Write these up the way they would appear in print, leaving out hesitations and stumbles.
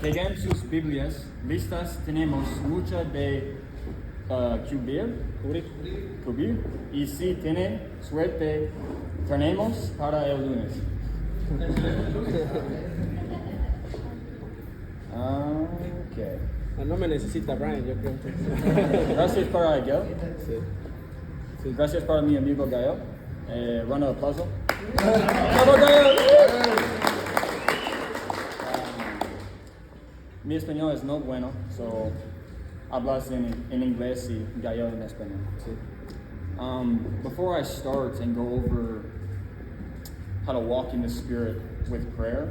Tengan sus Biblias listas, tenemos mucha de cubrir, y si tiene suerte, tenemos para el lunes. Okay. No me necesita Brian, yo creo. Gracias para Gael. Sí. Gracias para mi amigo Gael. Ronda de aplauso. ¡Bravo, Gael! Mi español es no bueno, so hablas en inglés y Gael en español. Sí. Before I start and go over how to walk in the Spirit with prayer,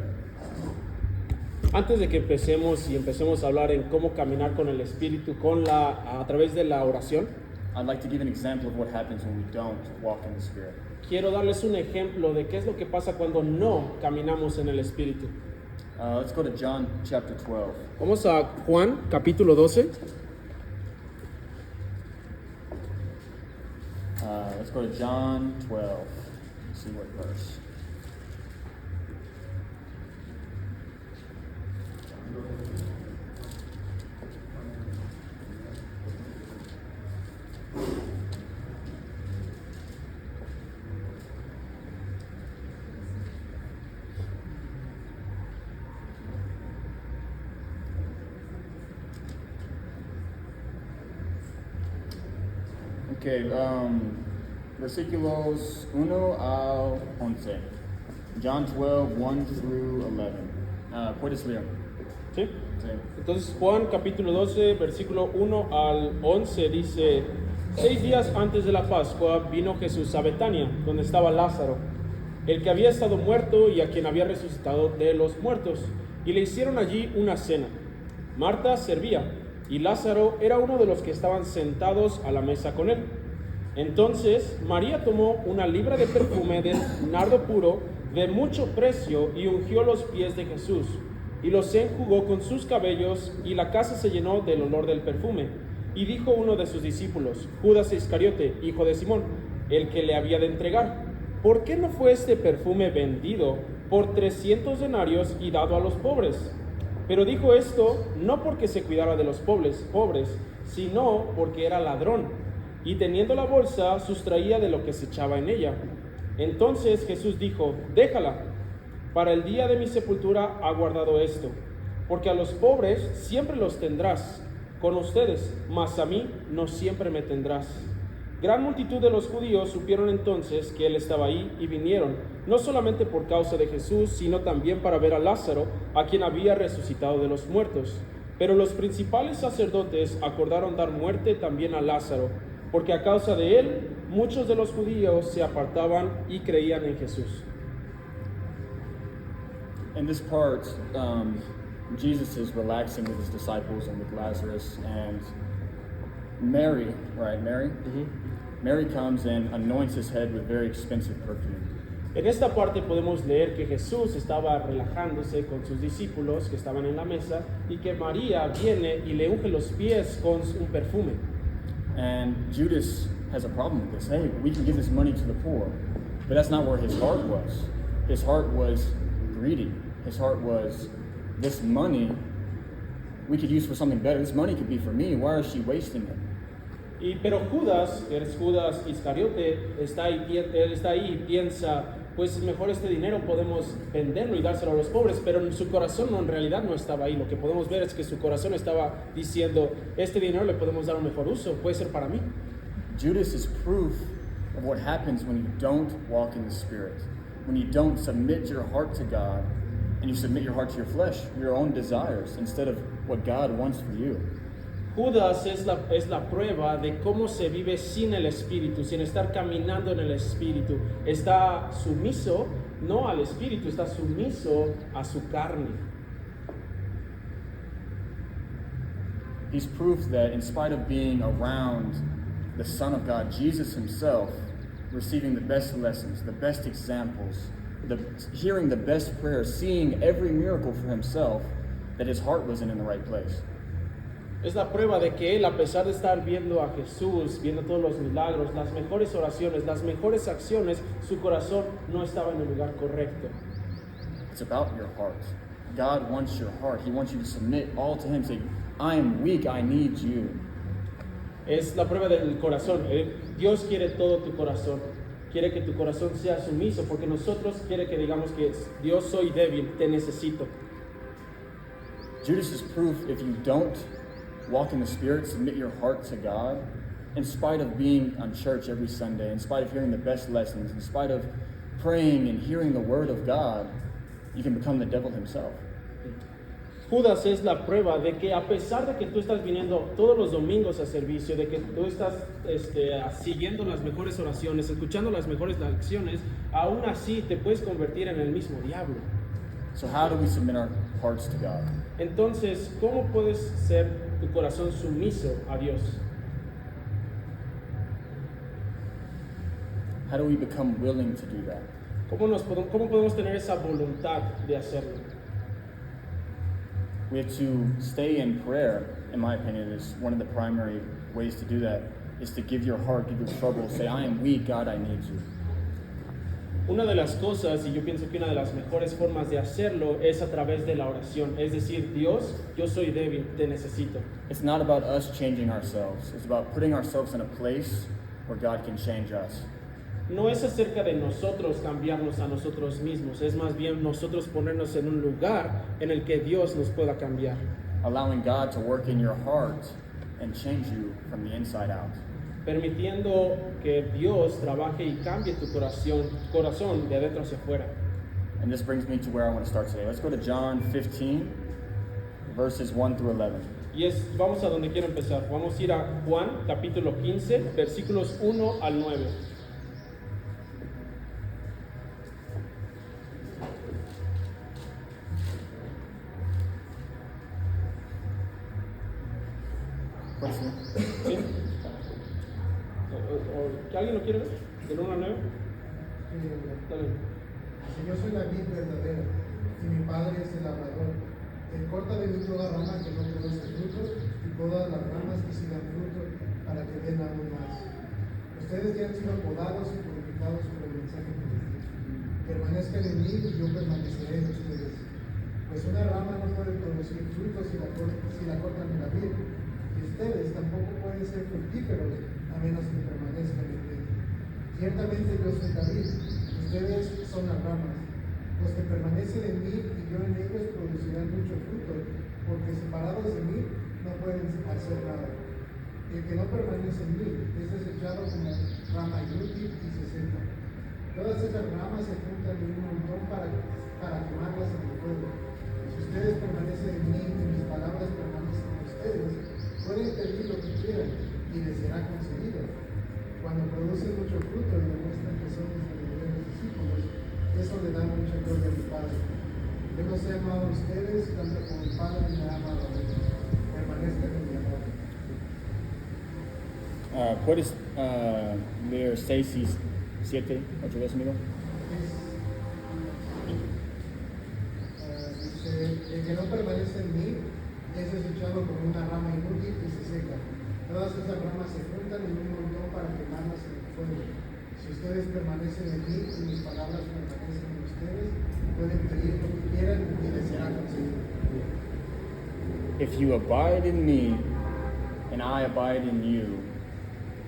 Antes de que empecemos a hablar en cómo caminar con el Espíritu a través de la oración, I'd like to give an example of what happens when we don't walk in the Spirit. quiero darles un ejemplo de qué es lo que pasa cuando no caminamos en el Espíritu. Let's go to John chapter 12. Vamos a Juan capítulo 12. Let's go to John 12. Let's see what verse. Okay, versículos 1 al 11. John 12, 1 through 11. ¿Puedes leer? ¿Sí? Sí. Entonces Juan capítulo 12, versículo 1 al 11 dice: 6 días antes de la Pascua vino Jesús a Betania, donde estaba Lázaro, el que había estado muerto y a quien había resucitado de los muertos, y le hicieron allí una cena. Marta servía, y Lázaro era uno de los que estaban sentados a la mesa con él. Entonces María tomó una libra de perfume de nardo puro de mucho precio y ungió los pies de Jesús, y los enjugó con sus cabellos, y la casa se llenó del olor del perfume. Y dijo uno de sus discípulos, Judas Iscariote, hijo de Simón, el que le había de entregar: ¿por qué no fue este perfume vendido por 300 denarios y dado a los pobres? Pero dijo esto no porque se cuidara de los pobres, sino porque era ladrón, y teniendo la bolsa sustraía de lo que se echaba en ella. Entonces Jesús dijo: déjala, para el día de mi sepultura ha guardado esto, porque a los pobres siempre los tendrás con ustedes, mas a mí no siempre me tendrás. Gran multitud de los judíos supieron entonces que él estaba ahí y vinieron, no solamente por causa de Jesús, sino también para ver a Lázaro, a quien había resucitado de los muertos. Pero los principales sacerdotes acordaron dar muerte también a Lázaro, porque a causa de él muchos de los judíos se apartaban y creían en Jesús. In this part, Jesus is relaxing with his disciples and with Lazarus, and Mary, right? Mary? Uh-huh. Mary comes and anoints his head with very expensive perfume. En esta parte podemos leer que Jesús estaba relajándose con sus discípulos que estaban en la mesa, y que María viene y le unge los pies con un perfume. And Judas has a problem with this. Hey, we can give this money to the poor. But that's not where his heart was. His heart was greedy. His heart was, this money we could use for something better. This money could be for me. Why is she wasting it? Pero Judas, que es Judas Iscariote, está ahí y piensa, pues mejor este dinero podemos venderlo y dárselo a los pobres, pero en su corazón en realidad no estaba ahí. Lo que podemos ver es que su corazón estaba diciendo, este dinero le podemos dar un mejor uso, puede ser para mí. Judas is proof of what happens when you don't walk in the Spirit, when you don't submit your heart to God, and you submit your heart to your flesh, your own desires, instead of what God wants for you. Judas es la prueba de cómo se vive sin el Espíritu, sin estar caminando en el Espíritu. Está sumiso, no al Espíritu, está sumiso a su carne. He's proof that in spite of being around the Son of God, Jesus himself, receiving the best lessons, the best examples, hearing the best prayers, seeing every miracle for himself, that his heart wasn't in the right place. Es la prueba de que él, a pesar de estar viendo a Jesús, viendo todos los milagros, las mejores oraciones, las mejores acciones, su corazón no estaba en el lugar correcto. It's about your heart. God wants your heart. He wants you to submit all to Him. Say, I am weak, I need you. Es la prueba del corazón. Dios quiere todo tu corazón. Quiere que tu corazón sea sumiso, porque nosotros quiere que digamos que Dios, soy débil, te necesito. Judas is proof if you don't walk in the Spirit, submit your heart to God, in spite of being on church every Sunday, in spite of hearing the best lessons, in spite of praying and hearing the Word of God, you can become the devil himself. Judas es la prueba de que a pesar de que tú estás viniendo todos los domingos a servicio, de que tú estás siguiendo las mejores oraciones, escuchando las mejores lecciones, aún así te puedes convertir en el mismo diablo. So how do we submit our hearts to God? Entonces, ¿cómo puedes ser tu corazón sumiso a Dios? How do we become willing to do that? ¿Cómo podemos tener esa voluntad de hacerlo? We have to stay in prayer, in my opinion, is one of the primary ways to do that, is to give your heart, give your trouble, say, I am weak, God, I need you. Una de las cosas, y yo pienso que una de las mejores formas de hacerlo es a través de la oración. Es decir, Dios, yo soy débil, te necesito. It's not about us changing ourselves. It's about putting ourselves in a place where God can change us. No es acerca de nosotros cambiarnos a nosotros mismos, es más bien nosotros ponernos en un lugar en el que Dios nos pueda cambiar. Allowing God to work in your heart and change you from the inside out. Permitiendo que Dios trabaje y cambie tu corazón de adentro hacia afuera. And this brings me to where I want to start today. Let's go to John 15, verses 1 through 11. Vamos a donde quiero empezar. Vamos a ir a Juan capítulo 15, versículos 1 al 9. ¿Sí? ¿Que alguien lo quiere ver? ¿Del 1 al 9? Dale. Si yo soy la vid verdadera y mi padre es el labrador, él corta de mí toda rama que no produce fruto y todas las ramas que sí dan fruto para que den aún más. Ustedes ya han sido podados y purificados por el mensaje que les di. Permanezcan en mí y yo permaneceré en ustedes. Pues una rama no puede producir frutos si la cortan en la vid, y ustedes tampoco pueden ser fructíferos a menos que permanezcan en mí. Ciertamente yo soy la vid, ustedes son las ramas. Los que permanecen en mí y yo en ellos producirán mucho fruto, porque separados de mí no pueden hacer nada. El que no permanece en mí es desechado como rama inútil y se seca. Todas esas ramas se juntan en un montón para quemarlas en el fuego. Si ustedes permanecen en mí y mis palabras permanecen en ustedes, pueden pedir lo que quieran y les será concedido. Cuando producen mucho fruto y demuestran que son mis verdaderos discípulos, eso le da mucha gloria a mi Padre. Yo los he amado a ustedes tanto como mi Padre me ha amado a mí. Permanezcan en mi amor. ¿Puedes leer 6 y 7 otra vez, amigo? Dice, el que no permanece en mí es desechado como una rama inútil y se seca. Todas esas ramas se juntan en un montón para quemarlas en el fuego. Si ustedes permanecen en mí y mis palabras permanecen en ustedes, pueden pedir lo que quieran y les será concedido. If you abide in me and I abide in you,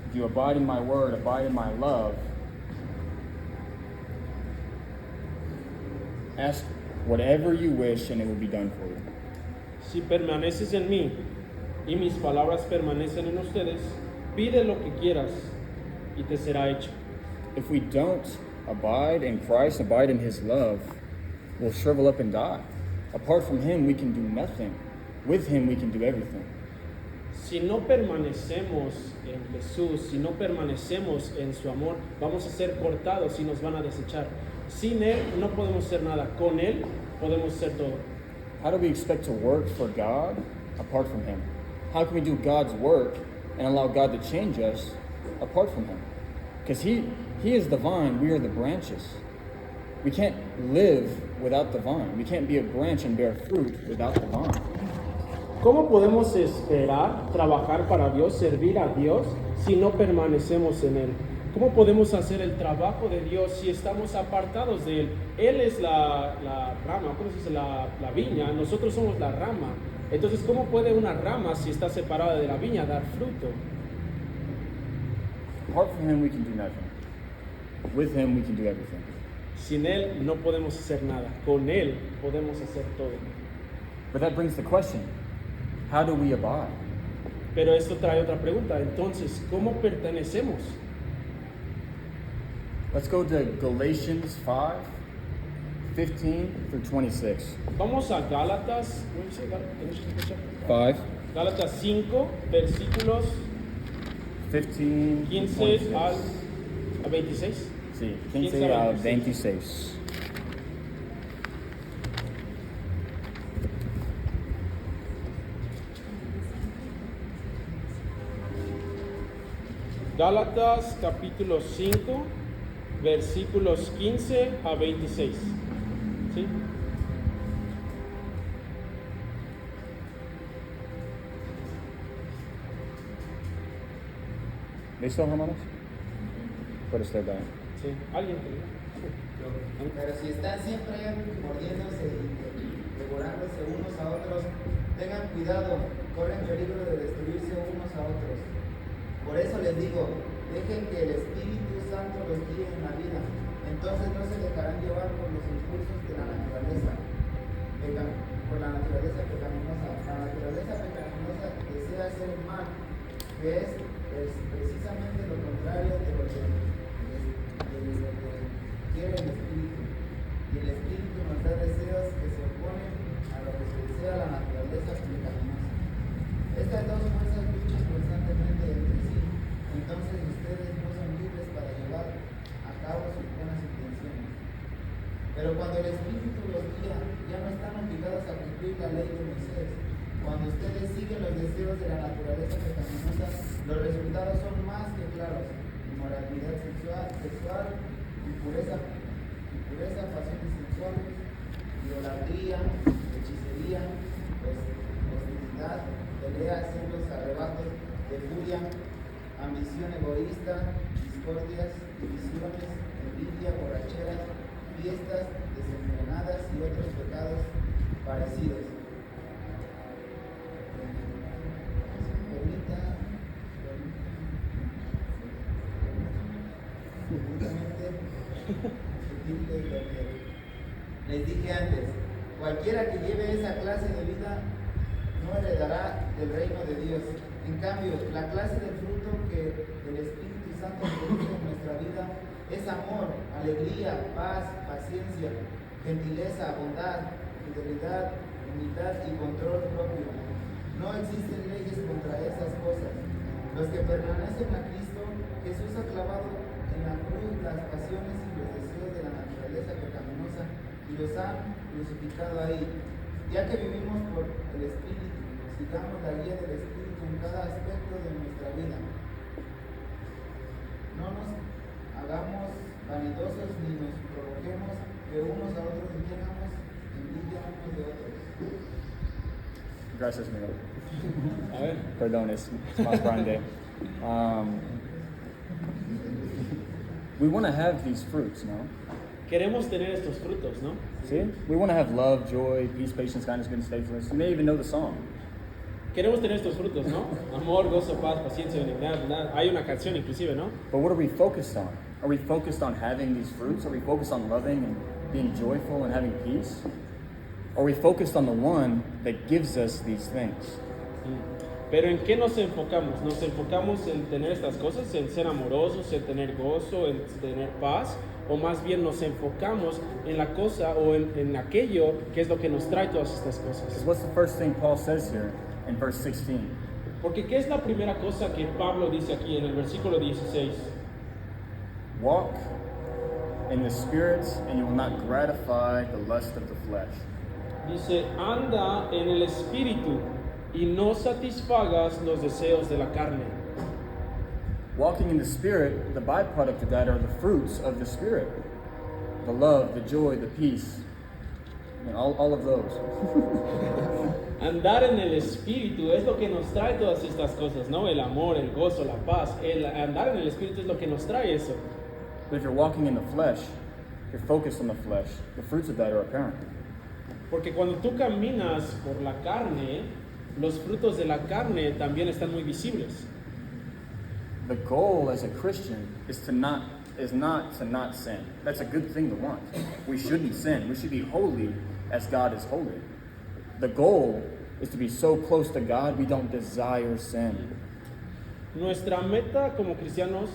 if you abide in my word, abide in my love, ask whatever you wish and it will be done for you. Si permaneces en mí y mis palabras permanecen en ustedes, pide lo que quieras y te será hecho. If we don't abide in Christ, abide in His love, we'll shrivel up and die. Apart from Him, we can do nothing. With Him, we can do everything. Si no permanecemos en Jesús, si no permanecemos en su amor, vamos a ser cortados y nos van a desechar. Sin Él no podemos hacer nada. Con Él podemos hacer todo. How do we expect to work for God apart from Him? How can we do God's work and allow God to change us apart from Him? Because He is the vine, we are the branches. We can't live without the vine. We can't be a branch and bear fruit without the vine. ¿Cómo podemos esperar trabajar para Dios, servir a Dios, si no permanecemos en Él? ¿Cómo podemos hacer el trabajo de Dios si estamos apartados de Él? Él es la rama, ¿cómo se dice? La viña, nosotros somos la rama. Entonces, ¿cómo puede una rama, si está separada de la viña, dar fruto? Apart from him, we can do nothing. With him, we can do everything. Sin Él no podemos hacer nada. Con Él podemos hacer todo. But that brings the question, how do we abide? Pero esto trae otra pregunta. Entonces, ¿cómo pertenecemos? Let's go to Galatians 5, 15 through 26. Vamos a Gálatas, ¿cómo dice? 5, Gálatas 5, versículos 15, 15 26. al 26. Sí, 15 15 a a 26. Gálatas capítulo 5, versículos 15 a 26. ¿Sí? ¿Listo, hermanos? Puede estar bien. Sí. ¿Alguien? Pero si están siempre mordiéndose y devorándose unos a otros, tengan cuidado, corren peligro de destruirse unos a otros. Por eso les digo, dejen que el Espíritu Santo los guíe en la vida. Entonces no se dejarán llevar por los impulsos de la naturaleza, por la naturaleza pecaminosa. La naturaleza pecaminosa desea hacer el mal, que es precisamente lo contrario de lo que quiere el Espíritu. Y el Espíritu nos da deseos que se oponen a lo que se desea la naturaleza pecaminosa. Estas dos fuerzas luchan constantemente entre sí. Entonces ustedes no son libres para llevar a cabo sus buenas intenciones. Pero cuando el Espíritu los guía, ya no están obligados a cumplir la ley de Moisés. Cuando ustedes siguen los deseos de la naturaleza pecaminosa, los resultados son más que claros: inmoralidad sexual, impureza, pasiones sexuales, idolatría, hechicería, hostilidad, peleas, celos, arrebatos de furia, ambición egoísta, discordias, divisiones, envidia, borracheras, fiestas desenfrenadas y otros pecados parecidos. Les dije antes, cualquiera que lleve esa clase de vida no heredará del reino de Dios. En cambio, la clase de fruto que el Espíritu Santo produce en nuestra vida es amor, alegría, paz, paciencia, gentileza, bondad, fidelidad, humildad y control propio. No existen leyes contra esas cosas. Los que permanecen a Cristo, Jesús ha clavado en la cruz las pasiones y los deseos de la naturaleza pecaminosa y los ha crucificado ahí. Ya que vivimos por el Espíritu, sigamos la guía del Espíritu en cada aspecto de nuestra vida. No nos hagamos vanidosos ni nos provoquemos que unos a otros tengamos envidia unos de otros. Gracias, Miguel. A ver. Perdón, es más grande. We want to have these fruits, no? Queremos tener estos frutos, ¿no? See? We want to have love, joy, peace, patience, kindness, goodness, faithfulness. You may even know the song. Queremos tener estos frutos, ¿no? Amor, gozo, paz, paciencia, benignidad, bondad. Hay una canción inclusive, ¿no? But what are we focused on? Are we focused on having these fruits? Are we focused on loving and being joyful and having peace? Are we focused on the one that gives us these things? Pero ¿en qué nos enfocamos? ¿Nos enfocamos en tener estas cosas? ¿En ser amorosos? ¿En tener gozo? ¿En tener paz? ¿O más bien nos enfocamos en la cosa o en aquello que es lo que nos trae todas estas cosas? Because what's the first thing Paul says here in verse 16? Porque ¿qué es la primera cosa que Pablo dice aquí en el versículo 16? Walk in the Spirit, and you will not gratify the lust of the flesh. Dice, anda en el Espíritu y no satisfagas los deseos de la carne. Walking in the Spirit, the byproduct of that are the fruits of the Spirit. The love, the joy, the peace. And all of those. Andar en el Espíritu es lo que nos trae todas estas cosas, ¿no? El amor, el gozo, la paz. El andar en el Espíritu es lo que nos trae eso. But if you're walking in the flesh, you're focused on the flesh, the fruits of that are apparent. Porque cuando tú caminas por la carne, los frutos de la carne también están muy visibles. The goal as a Christian is not to not sin. That's a good thing to want. We shouldn't sin. We should be holy as God is holy. The goal is to be so close to God we don't desire sin. Nuestra meta como cristianos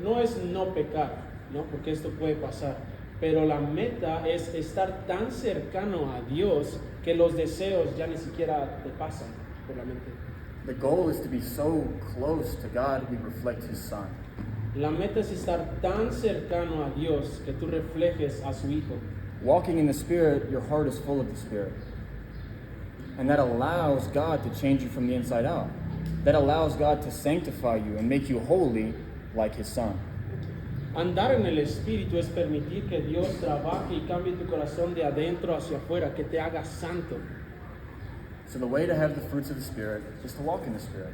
no es no pecar, ¿no? Porque esto puede pasar. Pero la meta es estar tan cercano a Dios que los deseos ya ni siquiera te pasan por la mente. The goal is to be so close to God we reflect His Son. La meta es estar tan cercano a Dios que tú reflejes a su Hijo. Walking in the Spirit, your heart is full of the Spirit. And that allows God to change you from the inside out. That allows God to sanctify you and make you holy like His Son. Andar en el Espíritu es permitir que Dios trabaje y cambie tu corazón de adentro hacia afuera, que te haga santo. So the way to have the fruits of the Spirit is to walk in the Spirit.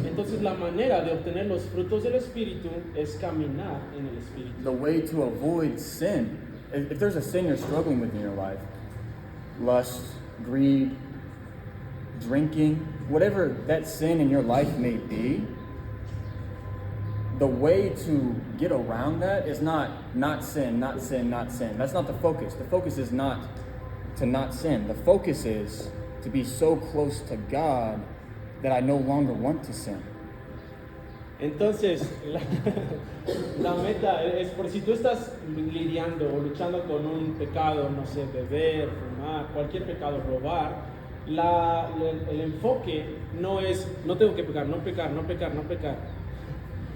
Entonces la manera de obtener los frutos del Espíritu es caminar en el Espíritu. The way to avoid sin, if there's a sin you're struggling with in your life, lust, greed, drinking, whatever that sin in your life may be, the way to get around that is not sin, not sin, not sin. That's not the focus. The focus is not to not sin. The focus is to be so close to God that I no longer want to sin. Entonces, la meta es por si tú estás lidiando o luchando con un pecado, no sé, beber, fumar, cualquier pecado, robar, el enfoque no es, no tengo que pecar, no pecar, no pecar, no pecar.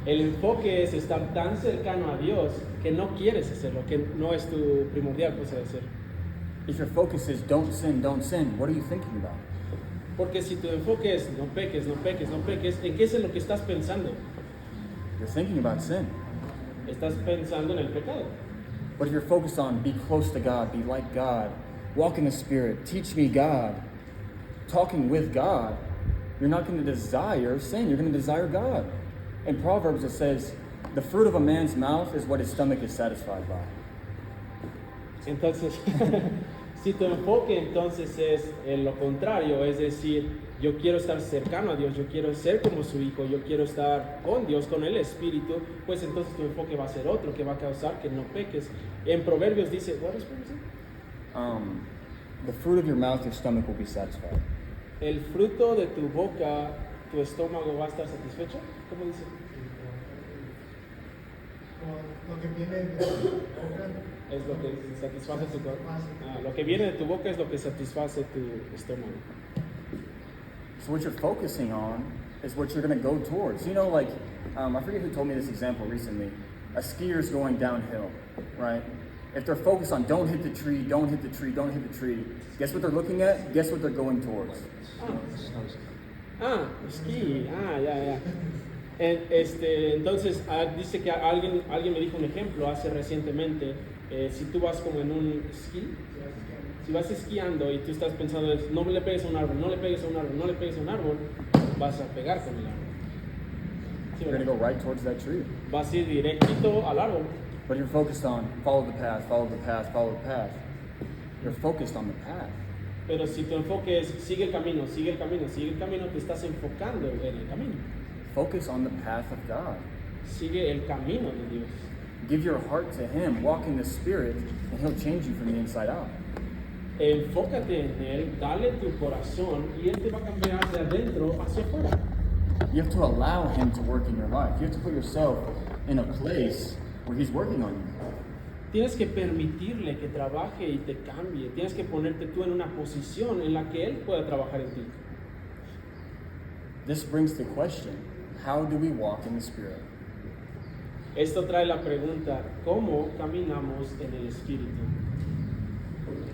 El enfoque es estar tan cercano a Dios que no quieres hacerlo, que no es tu primordial cosa de hacer. If your focus is don't sin, what are you thinking about? Porque si tu enfoque es no peques, no peques, no peques, ¿en qué es en lo que estás pensando? You're thinking about sin. Estás pensando en el pecado. But if you're focused on be close to God, be like God, walk in the Spirit, teach me God, talking with God, you're not going to desire sin, you're going to desire God. In Proverbs it says, the fruit of a man's mouth is what his stomach is satisfied by. Entonces, si tu enfoque entonces es lo contrario, es decir, yo quiero estar cercano a Dios, yo quiero ser como su hijo, yo quiero estar con Dios, con el Espíritu, pues entonces tu enfoque va a ser otro, que va a causar que no peques. En Proverbios dice, ¿what is Proverbios? The fruit of your mouth, your stomach will be satisfied. El fruto de tu boca, tu estómago va a estar satisfecho. ¿Cómo dice? Lo que viene de tu boca Es lo que satisface tu cuerpo. Lo que viene de tu boca es lo que satisface tu estómago. So what you're focusing on is what you're going to go towards. You know, like, I forget who told me this example recently. A skier's going downhill, right? If they're focused on don't hit the tree, don't hit the tree, don't hit the tree, guess what they're looking at? Guess what they're going towards? Esquí. Ya. Entonces, dice que alguien me dijo un ejemplo hace recientemente. Si tú vas como en un esquí, si vas esquiando y tú estás pensando, no le pegues a un árbol, no le pegues a un árbol, no le pegues a un árbol, vas a pegar con el árbol. Sí, You're going to go right towards that tree. vas a ir directito al árbol. But you're focused on follow the path, follow the path, follow the path. You're focused on the path. Pero si tu enfoque es sigue el camino, sigue el camino, sigue el camino, te estás enfocando en el camino. Focus on the path of God. Sigue el camino de Dios. Give your heart to Him, walk in the Spirit, and He'll change you from the inside out. Enfócate en Él, dale tu corazón y Él te va a cambiar de adentro hacia afuera. You have to allow Him to work in your life. You have to put yourself in a place where He's working on you. Tienes que permitirle que trabaje y te cambie. Tienes que ponerte tú en una posición en la que Él pueda trabajar en ti. This brings the question, how do we walk in the Spirit? Esto trae la pregunta, ¿cómo caminamos en el Espíritu?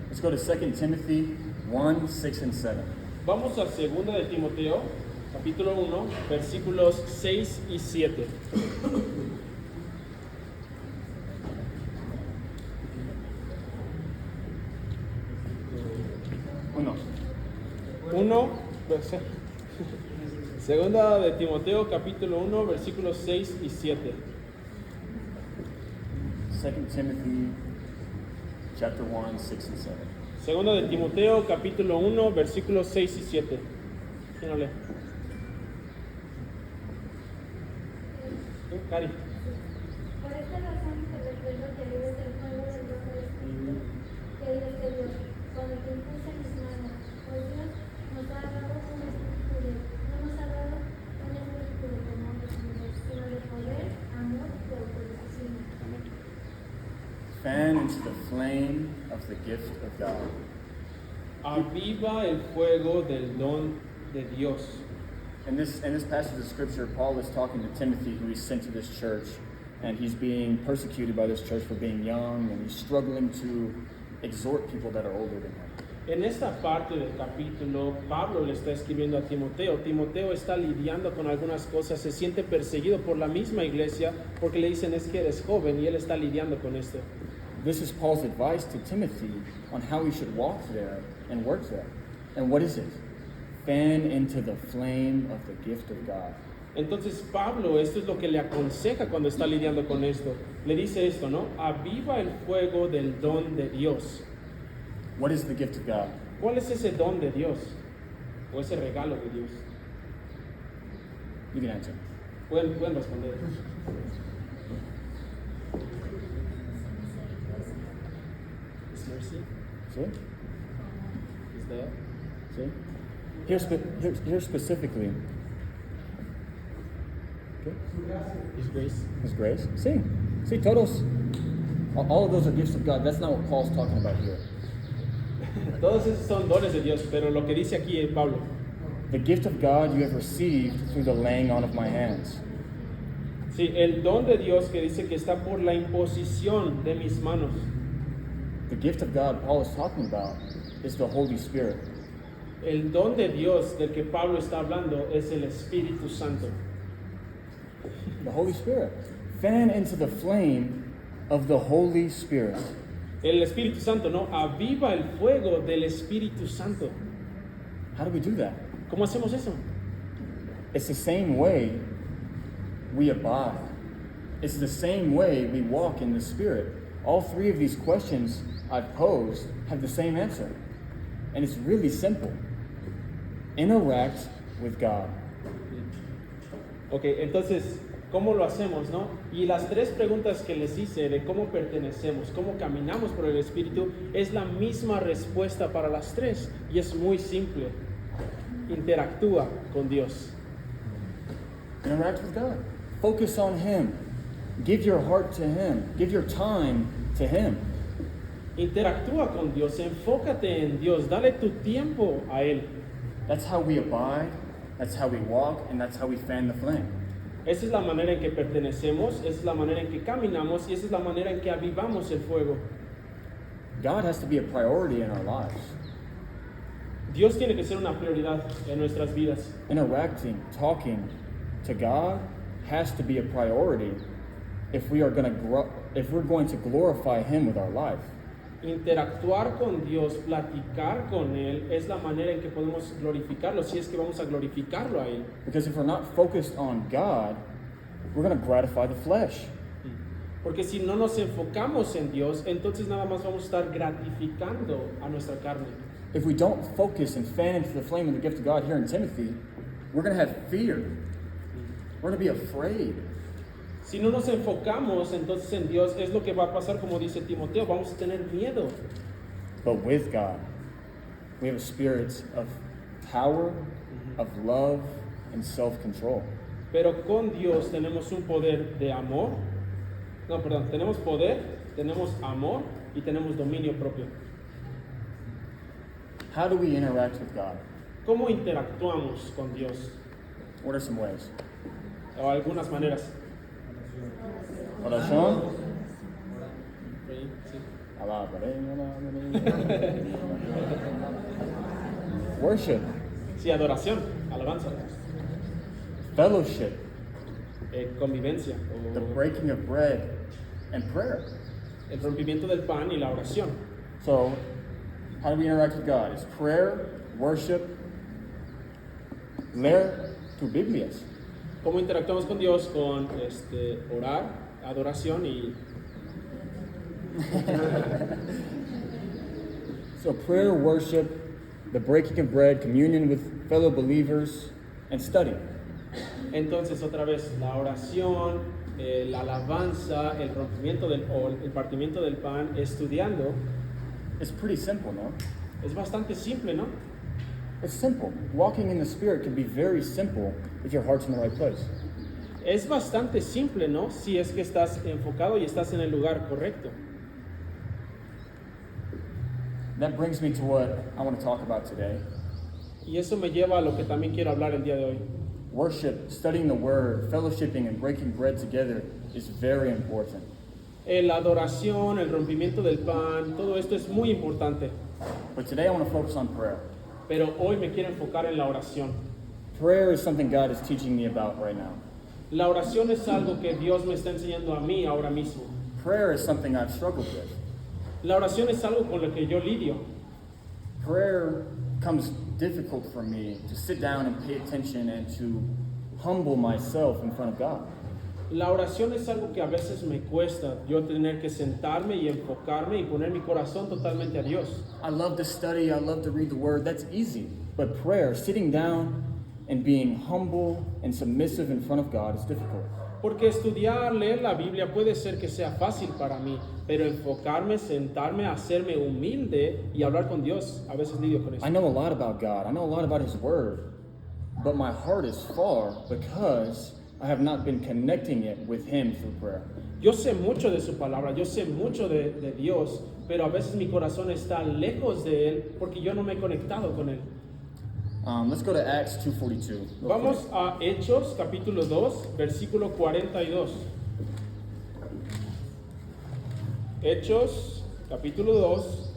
Let's go to 2 Timothy 1, 6 and 7. Vamos a 2 de Timoteo, capítulo 1, versículos 6 y 7. 1, segunda de Timoteo capítulo 1, versículos 6 y 7. 2 Timothy chapter 1, 6 and 7. Segunda de Timoteo capítulo 1, versículos 6 y 7. ¿Quién lo lee? Cari. Por esta razón te recuerdo que vives el fuego del don del Espíritu, que Dios te dio, con el que impuse mis manos, pues Dios nos ha dado un espíritu no nos ha dado un espíritu de temor, sino de poder, amor y autorización. Fan into the flame of the gift of God. Aviva el fuego del don de Dios. In this passage of scripture, Paul is talking to Timothy, who he's sent to this church, and he's being persecuted by this church for being young, and he's struggling to exhort people that are older than him. En esta parte del capítulo, Pablo le está escribiendo a Timoteo. Timoteo está lidiando con algunas cosas, se siente perseguido por la misma iglesia porque le dicen es que eres joven y él está lidiando con esto. This is Paul's advice to Timothy on how he should walk there and work there. And what is it? Fan into the flame of the gift of God. Entonces Pablo, esto es lo que le aconseja cuando está lidiando con esto. Le dice esto, ¿no? Aviva el fuego del don de Dios. What is the gift of God? ¿Cuál es ese don de Dios? ¿O ese regalo de Dios? You can answer. Pueden responder. Is mercy? See? Is that? See? Here specifically. Okay. Is grace? His grace. See, todos. All of those are gifts of God. That's not what Paul's talking about here. Todos esos son dones de Dios, pero lo que dice aquí Pablo, The gift of God you have received through the laying on of my hands. sí, el don de Dios que dice que está por la imposición de mis manos. The gift of God Paul is talking about is the Holy Spirit. El don de Dios del que Pablo está hablando es el Espíritu Santo. The Holy Spirit. Fan into the flame of the Holy Spirit. El Espíritu Santo, ¿no? Aviva el fuego del Espíritu Santo. How do we do that? ¿Cómo hacemos eso? It's the same way we abide. It's the same way we walk in the Spirit. All three of these questions I've posed have the same answer. And it's really simple. Interact with God. Ok, entonces, ¿cómo lo hacemos, no? Y las tres preguntas que les hice de cómo pertenecemos, cómo caminamos por el Espíritu, es la misma respuesta para las tres. Y es muy simple. Interactúa con Dios. Interact with God. Focus on Him. Give your heart to Him. Give your time to Him. Interactúa con Dios, enfócate en Dios, dale tu tiempo a Él. That's how we abide. That's how we walk. And that's how we fan the flame. Esa es la manera en que pertenecemos, esa es la manera en que caminamos y esa es la manera en que avivamos el fuego. God has to be a priority in our lives. Dios tiene que ser una prioridad en nuestras vidas. Interacting, talking to God has to be a priority if we are going to glorify Him with our life. Interactuar con Dios, platicar con Él, es la manera en que podemos glorificarlo, si es que vamos a glorificarlo a Él. Because if we're not focused on God, we're going to gratify the flesh. Porque si no nos enfocamos en Dios, entonces nada más vamos a estar gratificando a nuestra carne. If we don't focus and fan into the flame of the gift of God here in Timothy, we're going to have fear. We're going to be afraid. Si no nos enfocamos entonces en Dios, es lo que va a pasar, como dice Timoteo, vamos a tener miedo. But with God, we have a spirit of power, of love, and self-control. Pero con Dios tenemos un poder de amor. No, perdón, tenemos poder, tenemos amor y tenemos dominio propio. How do we interact with God? ¿Cómo interactuamos con Dios? What are some ways? O algunas maneras. Oración. Sí. Worship. Sí, adoración, alabanza, Fellowship. Convivencia, The o breaking of bread and prayer. el rompimiento del pan y la oración. So, how do we interact with God? It's prayer, worship, leer tus Biblias. ¿Cómo interactuamos con Dios? Con orar, adoración y... So prayer, worship, the breaking of bread, communion with fellow believers, and study. Entonces, otra vez, la oración, la alabanza, el rompimiento el partimiento del pan, estudiando, It's pretty simple, no? es bastante simple, ¿no? It's simple. Walking in the Spirit can be very simple if your heart's in the right place. Es bastante simple, ¿no? Si es que estás enfocado y estás en el lugar correcto. That brings me to what I want to talk about today. Y eso me lleva a lo que también quiero hablar el día de hoy. Worship, studying the Word, fellowshipping, and breaking bread together is very important. La adoración, el rompimiento del pan, todo esto es muy importante. But today I want to focus on prayer. Pero hoy me quiero enfocar en la oración. Prayer is something God is teaching me about right now. La oración es algo que Dios me está enseñando a mí ahora mismo. Prayer is something I've struggled with. La oración es algo con lo que yo lidio. Prayer comes difficult for me to sit down and pay attention and to humble myself in front of God. La oración es algo que a veces me cuesta, yo tener que sentarme y enfocarme y poner mi corazón totalmente a Dios. I love to study, I love to read the Word, that's easy. But prayer, sitting down and being humble and submissive in front of God is difficult. Porque estudiar, leer la Biblia puede ser que sea fácil para mí, pero enfocarme, sentarme, hacerme humilde y hablar con Dios, a veces lidio con eso. I know a lot about God, I know a lot about His Word, but my heart is far because I have not been connecting it with Him through prayer. Yo sé mucho de su palabra, yo sé mucho de Dios, pero a veces mi corazón está lejos de Él porque yo no me he conectado con Él. Let's go to Acts 2:42. Vamos a Hechos capítulo 2, versículo 42. Hechos capítulo 2,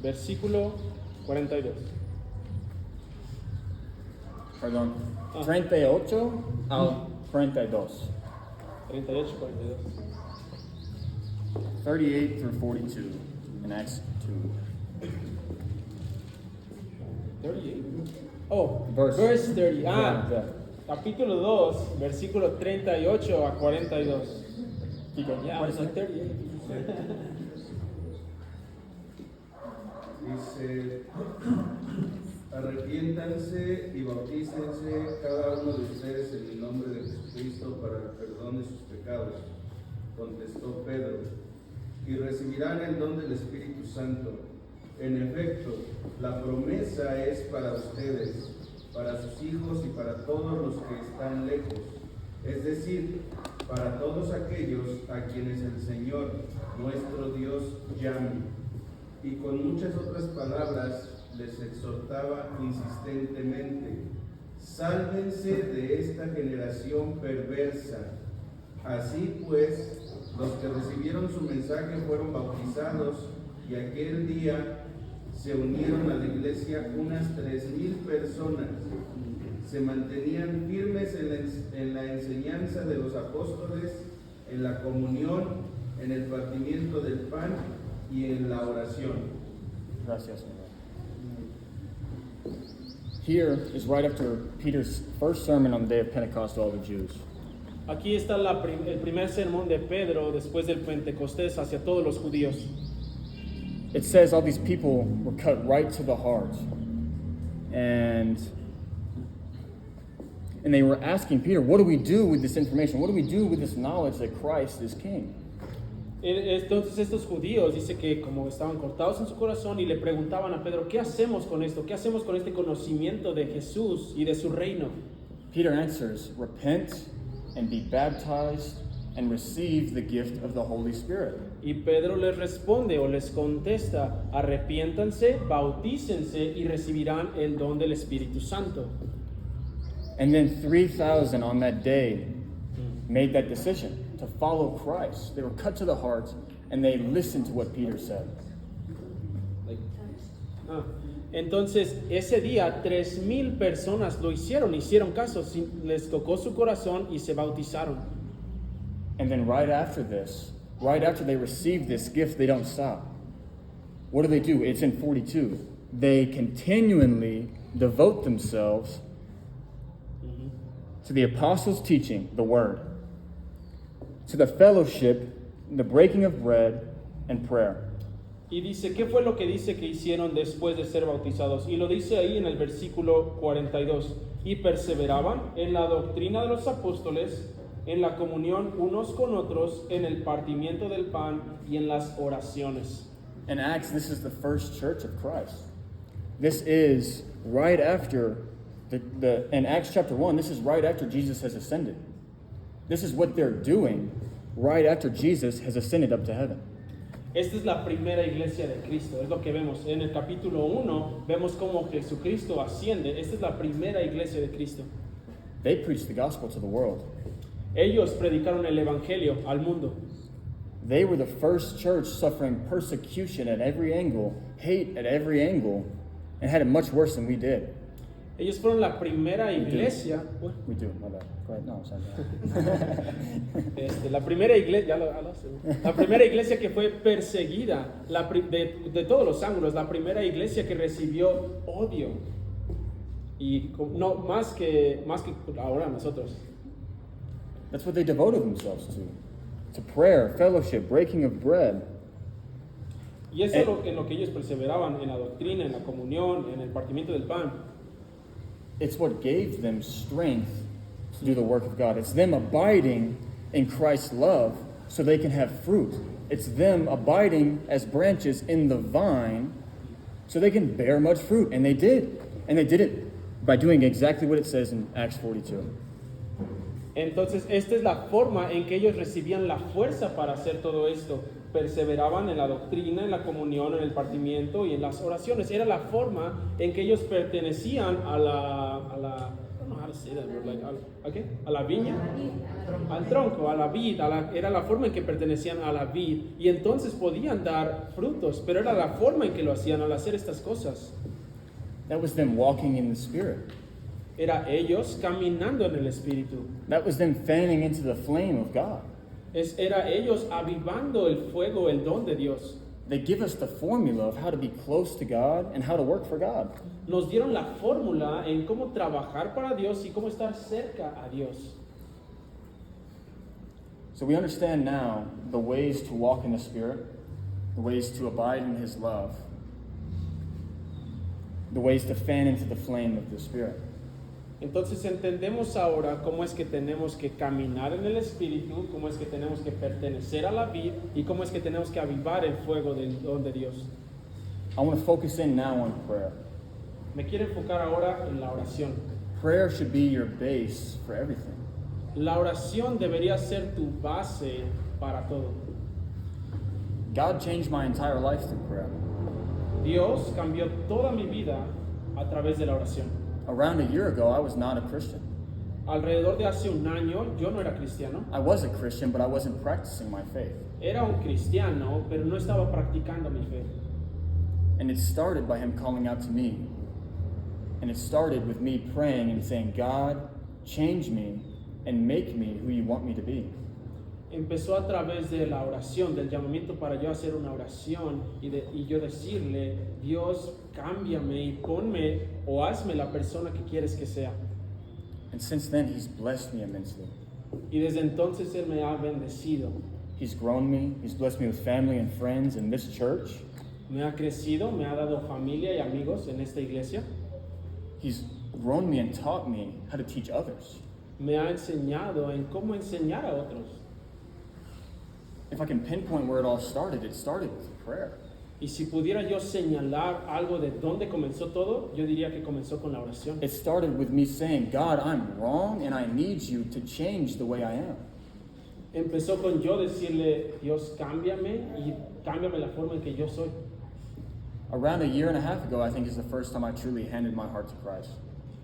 versículo 42. Perdón. 38 al 42. 38, 42. 38 through 42 in Acts 2. 38. Oh, Verse. verse 30. Yeah. Capítulo 2, versículo 38 a 42. Keep going. Yeah, What it's is like it? 38. Dice, arrepiéntanse y bautícense cada uno de ustedes en el nombre de Jesucristo para el perdón de sus pecados, contestó Pedro, y recibirán el don del Espíritu Santo. En efecto, la promesa es para ustedes, para sus hijos y para todos los que están lejos, es decir, para todos aquellos a quienes el Señor, nuestro Dios, llame. Y con muchas otras palabras les exhortaba insistentemente, sálvense de esta generación perversa. Así pues, los que recibieron su mensaje fueron bautizados y aquel día se unieron a la iglesia unas 3,000 personas. Se mantenían firmes en la enseñanza de los apóstoles, en la comunión, en el partimiento del pan y en la oración. Gracias, Miguel. Here is right after Peter's first sermon on the day of Pentecost to all the Jews. Aquí está el primer sermón de Pedro después del Pentecostés hacia todos los judíos. It says all these people were cut right to the heart. And they were asking Peter, what do we do with this information? What do we do with this knowledge that Christ is King? Entonces estos judíos dice que como estaban cortados en su corazón y le preguntaban a Pedro, ¿qué hacemos con esto? ¿Qué hacemos con este conocimiento de Jesús y de su reino? Peter answers, repent and be baptized and receive the gift of the Holy Spirit. Y Pedro les responde o les contesta, arrepiéntanse, bautícense y recibirán el don del Espíritu Santo. And then 3,000 on that day made that decision to follow Christ. They were cut to the heart and they listened to what Peter said. Entonces, ese día 3,000 personas lo hicieron caso, les tocó su corazón y se bautizaron. And then right after this, right after they received this gift, they don't stop. What do? It's in 42. They continually devote themselves to the apostles' teaching, the word, to the fellowship, the breaking of bread, and prayer. Y dice, ¿qué fue lo que dice que hicieron después de ser bautizados? Y lo dice ahí en el versículo 42. Y perseveraban en la doctrina de los apóstoles, en la comunión unos con otros, en el partimiento del pan y en las oraciones. In Acts, this is the first church of Christ. This is right after, in Acts chapter 1, this is right after Jesus has ascended. This is what they're doing right after Jesus has ascended up to heaven. Esta es la primera iglesia de Cristo, es lo que vemos. En el capítulo 1 vemos cómo Jesucristo asciende. Esta es la primera iglesia de Cristo. They preached the gospel to the world. Ellos predicaron el evangelio al mundo. They were the first church suffering persecution at every angle, hate at every angle, and had it much worse than we did. Ellos fueron la primera iglesia. We do, my bad. Go ahead. No, sorry. La primera iglesia, la primera iglesia que fue perseguida de todos los ángulos, la primera iglesia que recibió odio. Y no más que ahora nosotros. That's what they devoted themselves to prayer, fellowship, breaking of bread. Y eso es en lo que ellos perseveraban, en la doctrina, en la comunión, en el partimiento del pan. It's what gave them strength to do the work of God. It's them abiding in Christ's love so they can have fruit. It's them abiding as branches in the vine so they can bear much fruit. And they did. And they did it by doing exactly what it says in Acts 42. Entonces, esta es la forma en que ellos recibían la fuerza para hacer todo esto. Perseveraban en la doctrina, en la comunión, en el partimiento y en las oraciones. Era la forma en que ellos pertenecían a la I don't know how to say that word, like, a la viña, al tronco, a la vid, era la forma en que pertenecían a la vid y entonces podían dar frutos, pero era la forma en que lo hacían al hacer estas cosas. That was them walking in the Spirit. Era ellos caminando en el Espíritu. That was them fanning into the flame of God. Era ellos avivando el fuego, el don de Dios. They give us the formula of how to be close to God and how to work for God. Nos dieron la fórmula en cómo trabajar para Dios y cómo estar cerca a Dios. So we understand now the ways to walk in the Spirit, the ways to abide in His love, the ways to fan into the flame of the Spirit. Entonces entendemos ahora cómo es que tenemos que caminar en el Espíritu, cómo es que tenemos que pertenecer a la vid y cómo es que tenemos que avivar el fuego del don de Dios. I want to focus in now on prayer. Me quiero enfocar ahora en la oración. Prayer should be your base for everything. La oración debería ser tu base para todo. God changed my entire life through prayer. Dios cambió toda mi vida a través de la oración. Around a year ago, I was not a Christian. Alrededor de hace un año yo no era cristiano. I was a Christian, but I wasn't practicing my faith. Era un cristiano, pero no estaba practicando mi fe. And it started by Him calling out to me. And it started with me praying and saying, God, change me and make me who you want me to be. Empezó a través de la oración, del llamamiento para yo hacer una oración y yo decirle, Dios, cámbiame y ponme o hazme la persona que quieres que sea. And since then, He's blessed me immensely. Y desde entonces Él me ha bendecido. He's grown me. He's blessed me with family and friends in this church. Me ha crecido, me ha dado familia y amigos en esta iglesia. He's grown me and taught me how to teach others. Me ha enseñado en cómo enseñar a otros. If I can pinpoint where it started with prayer. Y si pudiera yo señalar algo de dónde comenzó todo, yo diría que comenzó con la oración. It started with me saying, God, I'm wrong and I need you to change the way I am. Empezó con yo decirle, Dios, cámbiame y cámbiame la forma en que yo soy. Around a year and a half ago, I think is the first time I truly handed my heart to Christ.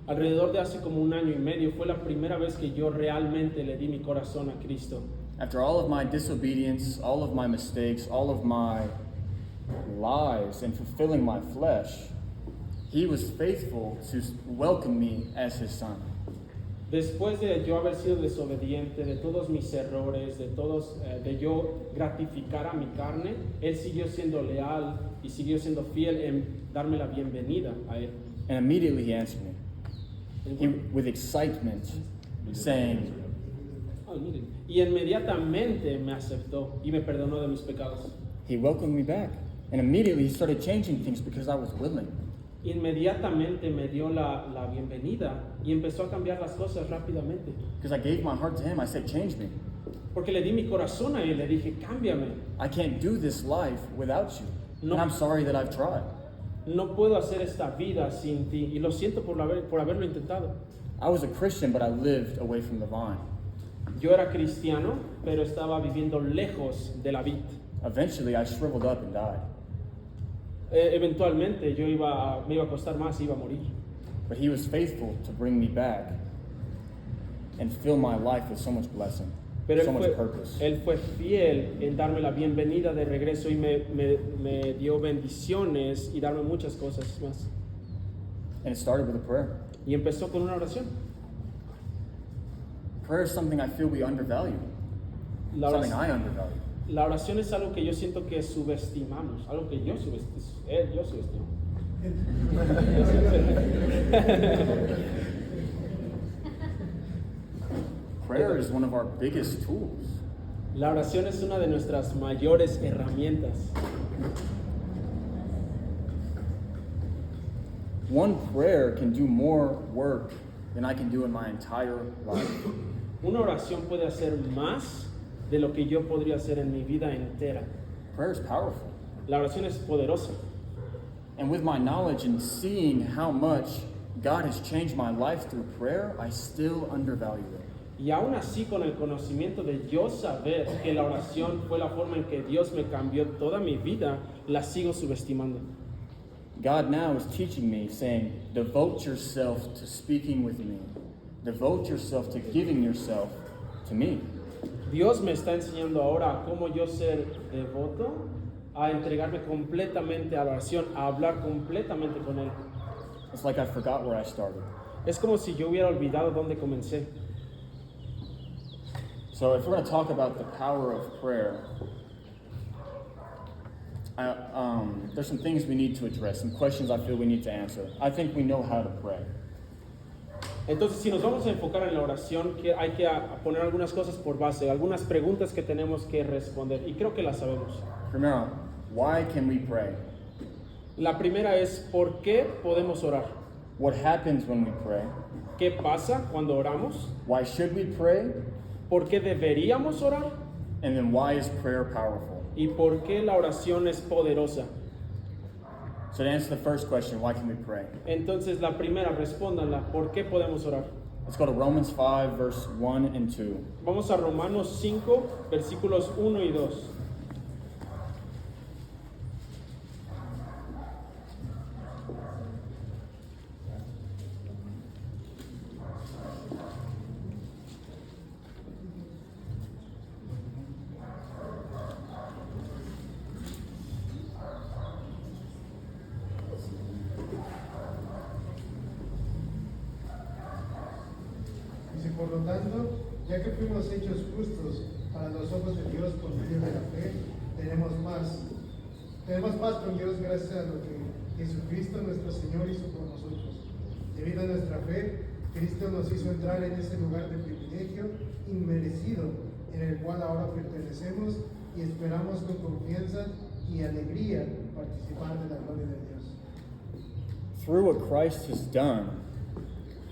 Alrededor de hace como un año y medio fue la primera vez que yo realmente le di mi corazón a Cristo. After all of my disobedience, all of my mistakes, all of my lies and fulfilling my flesh, He was faithful to welcome me as His son. Después de yo haber sido desobediente, de todos mis errores, de yo gratificar a mi carne, Él siguió siendo leal y siguió siendo fiel en darme la bienvenida a Él. And immediately He answered me. With excitement, saying, Ay, miren. Y inmediatamente me aceptó y me perdonó de mis pecados. he welcomed me back. And immediately he started changing things because I was willing. Inmediatamente me dio la bienvenida y empezó a cambiar las cosas rápidamente. Because I gave my heart to him. I said, change me. Porque le di mi corazón a él, le dije, cámbiame. I can't do this life without you. No. And I'm sorry that I've tried. No puedo hacer esta vida sin ti. Y lo siento por haberlo intentado. I was a Christian, but I lived away from the vine. Yo era cristiano, pero estaba viviendo lejos de la vid. Eventually, I shriveled up and died. Eventualmente me iba a costar más y iba a morir. But he was faithful to bring me back and fill my life with so much blessing, Pero so much purpose. él fue fiel en darme la bienvenida de regreso y me dio bendiciones y darme muchas cosas más. And it started with a prayer. Y empezó con una oración. Prayer is something I feel we undervalue, La something oración, I undervalue. la oración es algo que yo siento que subestimamos, algo que yo subestimo. Prayer is one of our biggest tools. La oración es una de nuestras mayores herramientas. One prayer can do more work than I can do in my entire life. Una oración puede hacer más de lo que yo podría hacer en mi vida entera. Prayer is powerful. La oración es poderosa. And with my knowledge and seeing how much God has changed my life through prayer, I still undervalue it. Y aún así, con el conocimiento de yo saber que la oración fue la forma en que Dios me cambió toda mi vida, la sigo subestimando. God now is teaching me, saying, devote yourself to speaking with me. Devote yourself to giving yourself to me. Dios me está enseñando ahora a cómo yo ser devoto, a entregarme completamente a la oración, a hablar completamente con Él. It's like I forgot where I started. Es como si yo hubiera olvidado dónde comencé. So if we're going to talk about the power of prayer, there's some things we need to address, some questions I feel we need to answer. I think we know how to pray. Entonces, si nos vamos a enfocar en la oración, que hay que poner algunas cosas por base, algunas preguntas que tenemos que responder, y creo que las sabemos. Primero, why can we pray? La primera es, ¿por qué podemos orar? What happens when we pray? ¿Qué pasa cuando oramos? Why should we pray? ¿Por qué deberíamos orar? And then why is prayer powerful? ¿Y por qué la oración es poderosa? So to answer the first question, why can we pray? Entonces, la primera, respóndanla, ¿por qué podemos orar? Let's go to Romans 5, verse 1 and 2. Vamos a Romanos 5, versículos 1 y 2. Dice, por lo tanto, ya que fuimos hechos justos para los ojos de Dios por medio de la fe, tenemos paz con Dios gracias a lo que Jesucristo nuestro Señor hizo por nosotros. Debido a nuestra fe, Cristo nos hizo entrar en ese lugar de privilegio inmerecido en el cual ahora pertenecemos y esperamos con confianza y alegría participar de la gloria de Dios. Through what Christ has done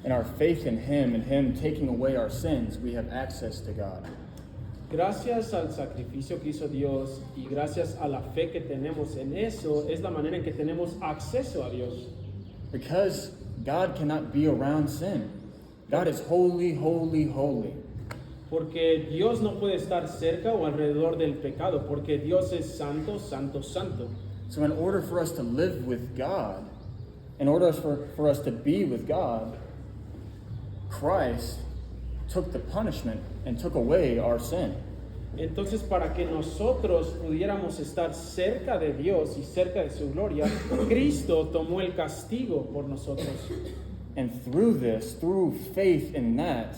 and our faith in Him and Him taking away our sins, we have access to God. Gracias al sacrificio que hizo Dios y gracias a la fe que tenemos en eso, es la manera en que tenemos acceso a Dios. Because God cannot be around sin. God is holy, holy, holy. Porque Dios no puede estar cerca o alrededor del pecado, porque Dios es santo, santo, santo. So in order for us to live with God, in order for us to be with God, Christ took the punishment and took away our sin. Entonces, para que nosotros pudiéramos estar cerca de Dios y cerca de su gloria, Cristo tomó el castigo por nosotros. And through this, through faith in that,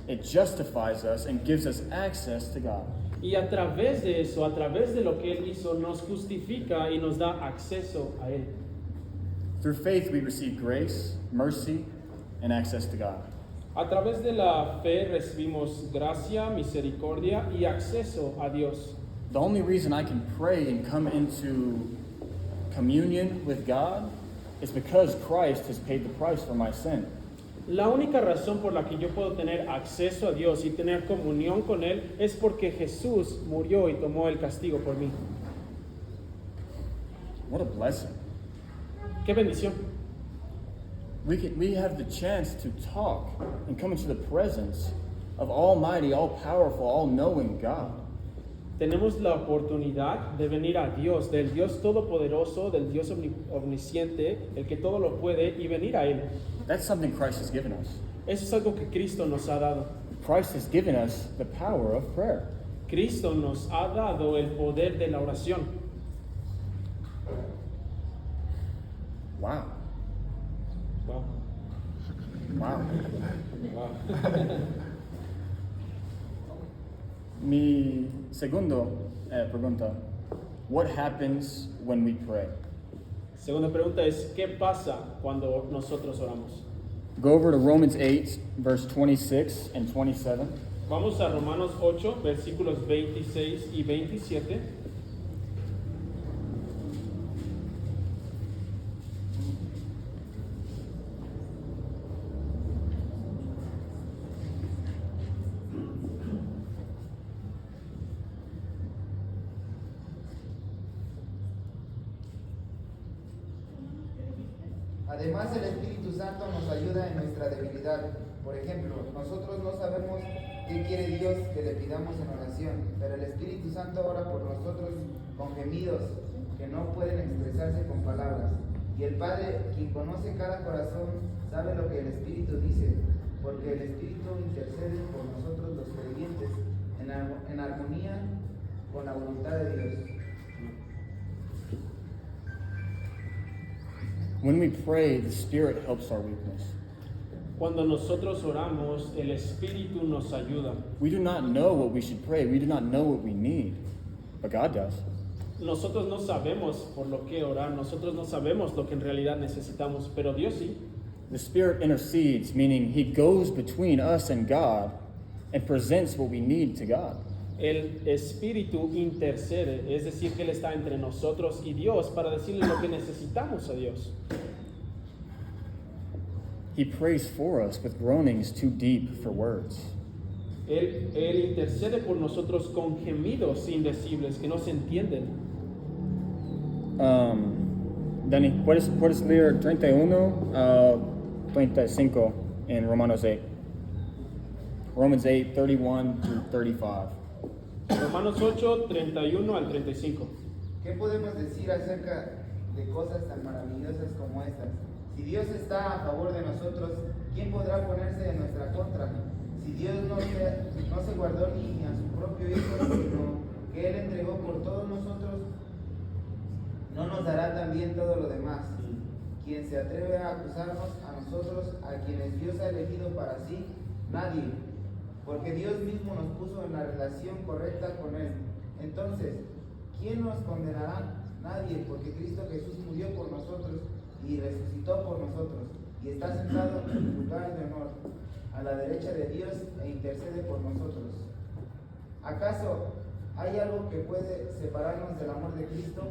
it justifies us and gives us access to God. Y a través de eso, a través de lo que Él hizo, nos justifica y nos da acceso a Él. Through faith, we receive grace, mercy, and access to God. A través de la fe recibimos gracia, misericordia y acceso a Dios. The only reason I can pray and come into communion with God is because Christ has paid the price for my sin. La única razón por la que yo puedo tener acceso a Dios y tener comunión con Él es porque Jesús murió y tomó el castigo por mí. What a blessing. ¡Qué bendición! We have the chance to talk and come into the presence of Almighty, all-powerful, all-knowing God. Tenemos la oportunidad de venir a Dios, del Dios todopoderoso, del Dios omnisciente, el que todo lo puede, y venir a Él. That's something Christ has given us. Eso es algo que Cristo nos ha dado. Christ has given us the power of prayer. Cristo nos ha dado el poder de la oración. Wow. Wow. Wow. Wow. Mi segundo pregunta. What happens when we pray? Segunda pregunta es, ¿qué pasa cuando nosotros oramos? Go over to Romans 8, verse 26 and 27. Vamos a Romanos 8, versículos 26 y 27. Además, el Espíritu Santo nos ayuda en nuestra debilidad. Por ejemplo, nosotros no sabemos qué quiere Dios que le pidamos en oración, pero el Espíritu Santo ora por nosotros con gemidos que no pueden expresarse con palabras. Y el Padre, quien conoce cada corazón, sabe lo que el Espíritu dice, porque el Espíritu intercede por nosotros los creyentes en armonía con la voluntad de Dios. When we pray, the Spirit helps our weakness. Cuando nosotros oramos, el Espíritu nos ayuda. We do not know what we should pray. We do not know what we need, but God does. Nosotros no sabemos por lo que orar, nosotros no sabemos lo que en realidad necesitamos, pero Dios sí. The Spirit intercedes, meaning He goes between us and God and presents what we need to God. El Espíritu intercede, es decir, que Él está entre nosotros y Dios para decirle lo que necesitamos a Dios. He prays for us with groanings too deep for words. Él intercede por nosotros con gemidos indecibles que no se entienden. Dani, ¿puedes leer 31 a 35 en Romanos 8? Romans 8, 31 through 35. Romanos 8, 31 al 35. ¿Qué podemos decir acerca de cosas tan maravillosas como estas? Si Dios está a favor de nosotros, ¿quién podrá ponerse en nuestra contra? Si Dios no se guardó ni a su propio Hijo, sino que Él entregó por todos nosotros, ¿no nos dará también todo lo demás? ¿Quién se atreve a acusarnos a nosotros, a quienes Dios ha elegido para sí? Nadie, porque Dios mismo nos puso en la relación correcta con Él. Entonces, ¿quién nos condenará? Nadie, porque Cristo Jesús murió por nosotros y resucitó por nosotros, y está sentado en el lugar de honor, a la derecha de Dios, e intercede por nosotros. ¿Acaso hay algo que puede separarnos del amor de Cristo?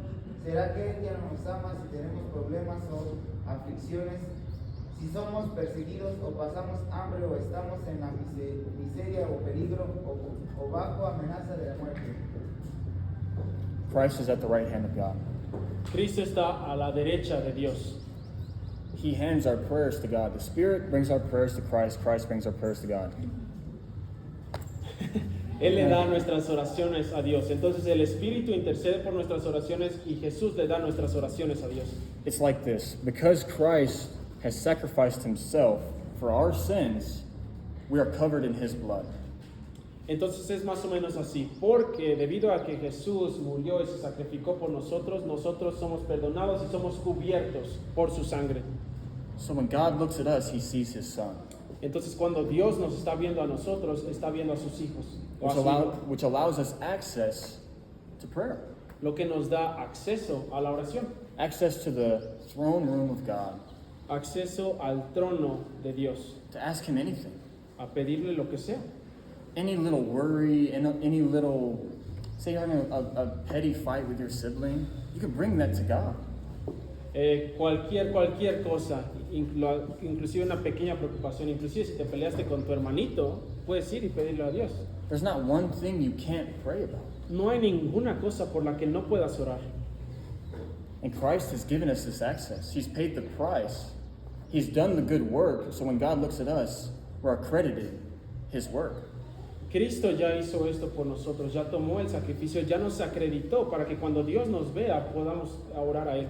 ¿Será que Él ya no nos ama si tenemos problemas o aflicciones? Si somos perseguidos o pasamos hambre o estamos en la miseria o peligro o bajo amenaza de la muerte. Christ is at the right hand of God. Cristo está a la derecha de Dios. He hands our prayers to God. The Spirit brings our prayers to Christ. Christ brings our prayers to God. Él le da nuestras oraciones a Dios. Entonces el Espíritu intercede por nuestras oraciones y Jesús le da nuestras oraciones a Dios. It's like this. Because Christ has sacrificed Himself for our sins, we are covered in His blood. Entonces es más o menos así, porque debido a que Jesús murió y se sacrificó por nosotros, nosotros somos perdonados y somos cubiertos por su sangre. So when God looks at us, He sees His Son, Entonces cuando Dios nos está viendo a nosotros, está viendo a sus hijos. O a su hijo, which allows us access to prayer, lo que nos da acceso a la oración, access to the throne room of God, acceso al trono de Dios, to ask Him anything. a pedirle lo que sea. Any little worry, any little, say you're having a petty fight with your sibling, you can bring that to God. Cualquier cosa, inclusive una pequeña preocupación, inclusive si te peleaste con tu hermanito, puedes ir y pedirle a Dios. There's not one thing you can't pray about. No hay ninguna cosa por la que no puedas orar. And Christ has given us this access. He's paid the price. He's done the good work, so when God looks at us, we're accredited His work. Cristo ya hizo esto por nosotros, ya tomó el sacrificio, ya nos acreditó para que cuando Dios nos vea podamos orar a Él.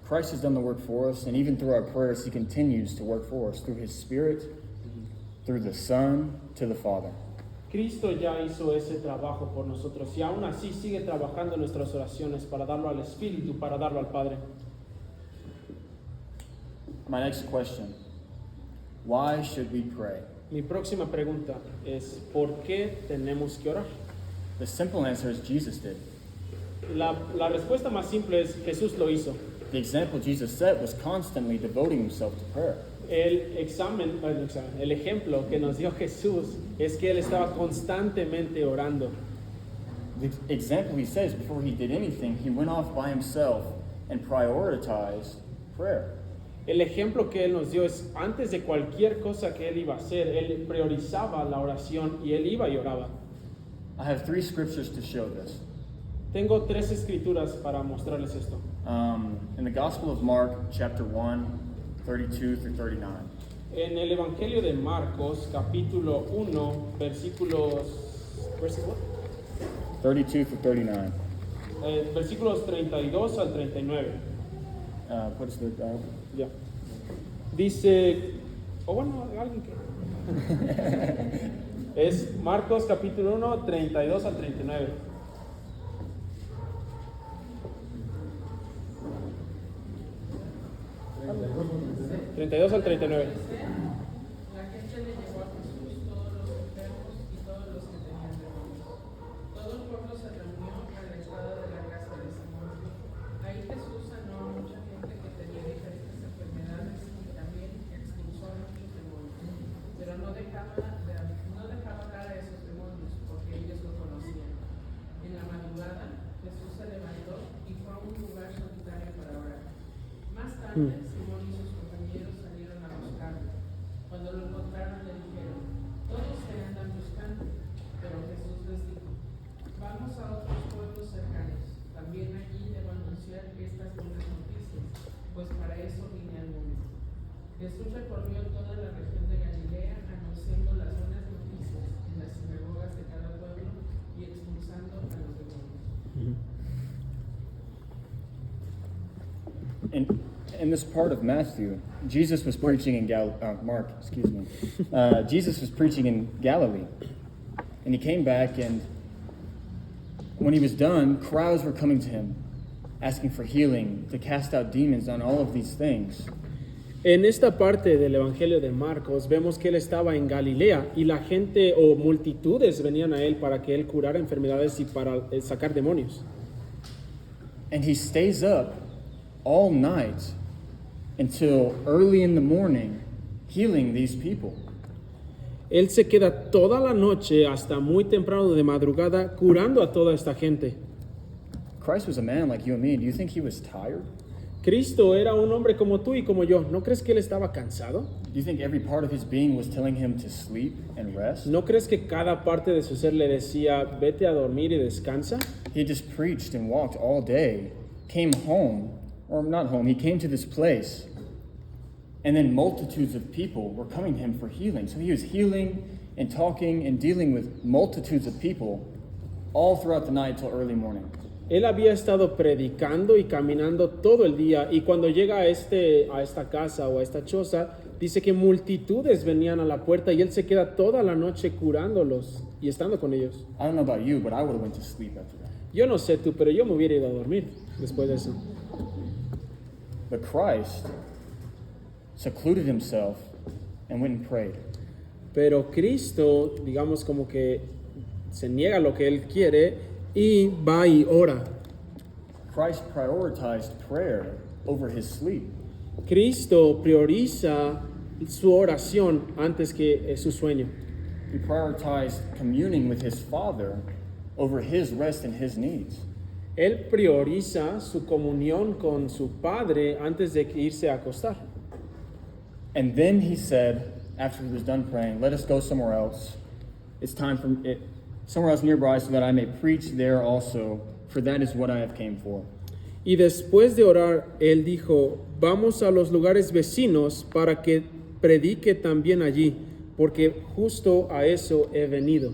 Christ has done the work for us, and even through our prayers, He continues to work for us through His Spirit, through the Son, to the Father. Cristo ya hizo ese trabajo por nosotros y aún así sigue trabajando en nuestras oraciones para darlo al Espíritu, para darlo al Padre. My next question, why should we pray? Mi próxima pregunta es, ¿por qué tenemos que orar? The simple answer is Jesus did. La respuesta más simple es, Jesús lo hizo. The example Jesus set was constantly devoting Himself to prayer. El ejemplo que nos dio Jesús es que Él estaba constantemente orando. The example He says before He did anything, He went off by Himself and prioritized prayer. El ejemplo que Él nos dio es, antes de cualquier cosa que Él iba a hacer, Él priorizaba la oración y Él iba y oraba. I have 3 scriptures to show this. Tengo 3 escrituras para mostrarles esto. In the Gospel of Mark, chapter 1, 32 through 39. En el Evangelio de Marcos, capítulo 1, versículos 32 through 39. Versículos 32 al 39. What's the... Ya. Dice, alguien que... Es Marcos capítulo 1, 32 al 39. ¿32 al 39? La gente le llevó a Jesús todos los enfermos y todos los que tenían demonios. Todo el pueblo se reunió a la entrada de la casa de Simón. Ahí Jesús sanó a mucha gente que tenía diferentes enfermedades y también expulsó a muchos demonios. Pero no dejaba hablar a esos demonios porque ellos lo conocían. En la madrugada Jesús se levantó y fue a un lugar solitario para orar. Más tarde, Simón y sus compañeros salieron a buscarlo. Cuando lo encontraron, le dijeron: todos te andan buscando. Pero Jesús les dijo: vamos a otros pueblos cercanos. También allí debo anunciar estas buenas noticias, pues para eso vine al mundo. Jesús recorrió toda la región de Galilea, anunciando las buenas noticias en las sinagogas de cada pueblo y expulsando a los demonios. In this part of Matthew, Jesus was preaching in Mark, Jesus was preaching in Galilee. And He came back, and when He was done, crowds were coming to Him, asking for healing, to cast out demons, on all of these things. En esta parte del Evangelio de Marcos vemos que Él estaba en Galilea y la gente o multitudes venían a Él para que Él curara enfermedades y para sacar demonios. And He stays up all night until early in the morning, healing these people. Él se queda toda la noche hasta muy temprano de madrugada curando a toda esta gente. Christ was a man like you and me. Do you think He was tired? Cristo era un hombre como tú y como yo. ¿No crees que Él estaba cansado? Do you think every part of His being was telling Him to sleep and rest? ¿No crees que cada parte de su ser le decía, vete a dormir y descansa? He just preached and walked all day, came home, or not home, He came to this place, and then multitudes of people were coming to Him for healing. So He was healing and talking and dealing with multitudes of people all throughout the night till early morning. Él había estado predicando y caminando todo el día y cuando llega a esta casa o a esta choza, dice que multitudes venían a la puerta y Él se queda toda la noche curándolos y estando con ellos. I don't know about you, but I would have went to sleep after that. Yo no sé tú, pero yo me hubiera ido a dormir después de eso. But Christ secluded Himself and went and prayed. Pero Cristo, digamos como que se niega lo que Él quiere y va y ora. Christ prioritized prayer over His sleep. Cristo prioriza su oración antes que su sueño. He prioritized communing with his Father over his rest and his needs. Él prioriza su comunión con su Padre antes de irse a acostar. And then he said, after he was done praying, let us go somewhere else. It's time for it, somewhere else nearby so that I may preach there also, for that is what I have came for. Y después de orar, él dijo, vamos a los lugares vecinos para que predique también allí, porque justo a eso he venido.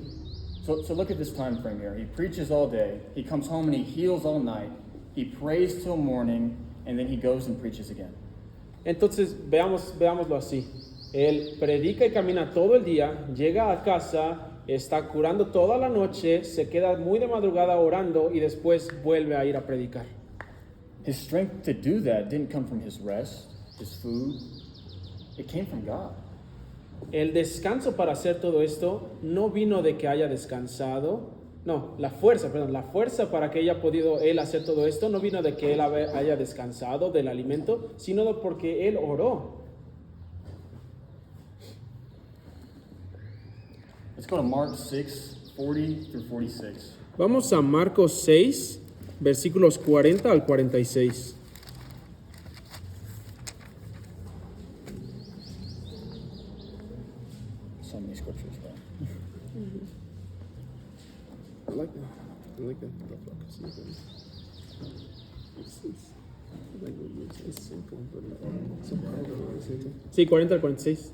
So look at this time frame here. He preaches all day, he comes home and he heals all night, he prays till morning, and then he goes and preaches again. Entonces, veámoslo así. Él predica y camina todo el día, llega a casa, está curando toda la noche, se queda muy de madrugada orando y después vuelve a ir a predicar. His strength to do that didn't come from his rest, his food. It came from God. El descanso para hacer todo esto no vino de que haya descansado. No, la fuerza para que haya podido él hacer todo esto no vino de que él haya descansado del alimento, sino de porque él oró. Let's go to Mark 6, 40 through 46. Vamos a Marcos 6, versículos 40 al 46. So many scriptures, right? I like that. Sí, 40 al 46.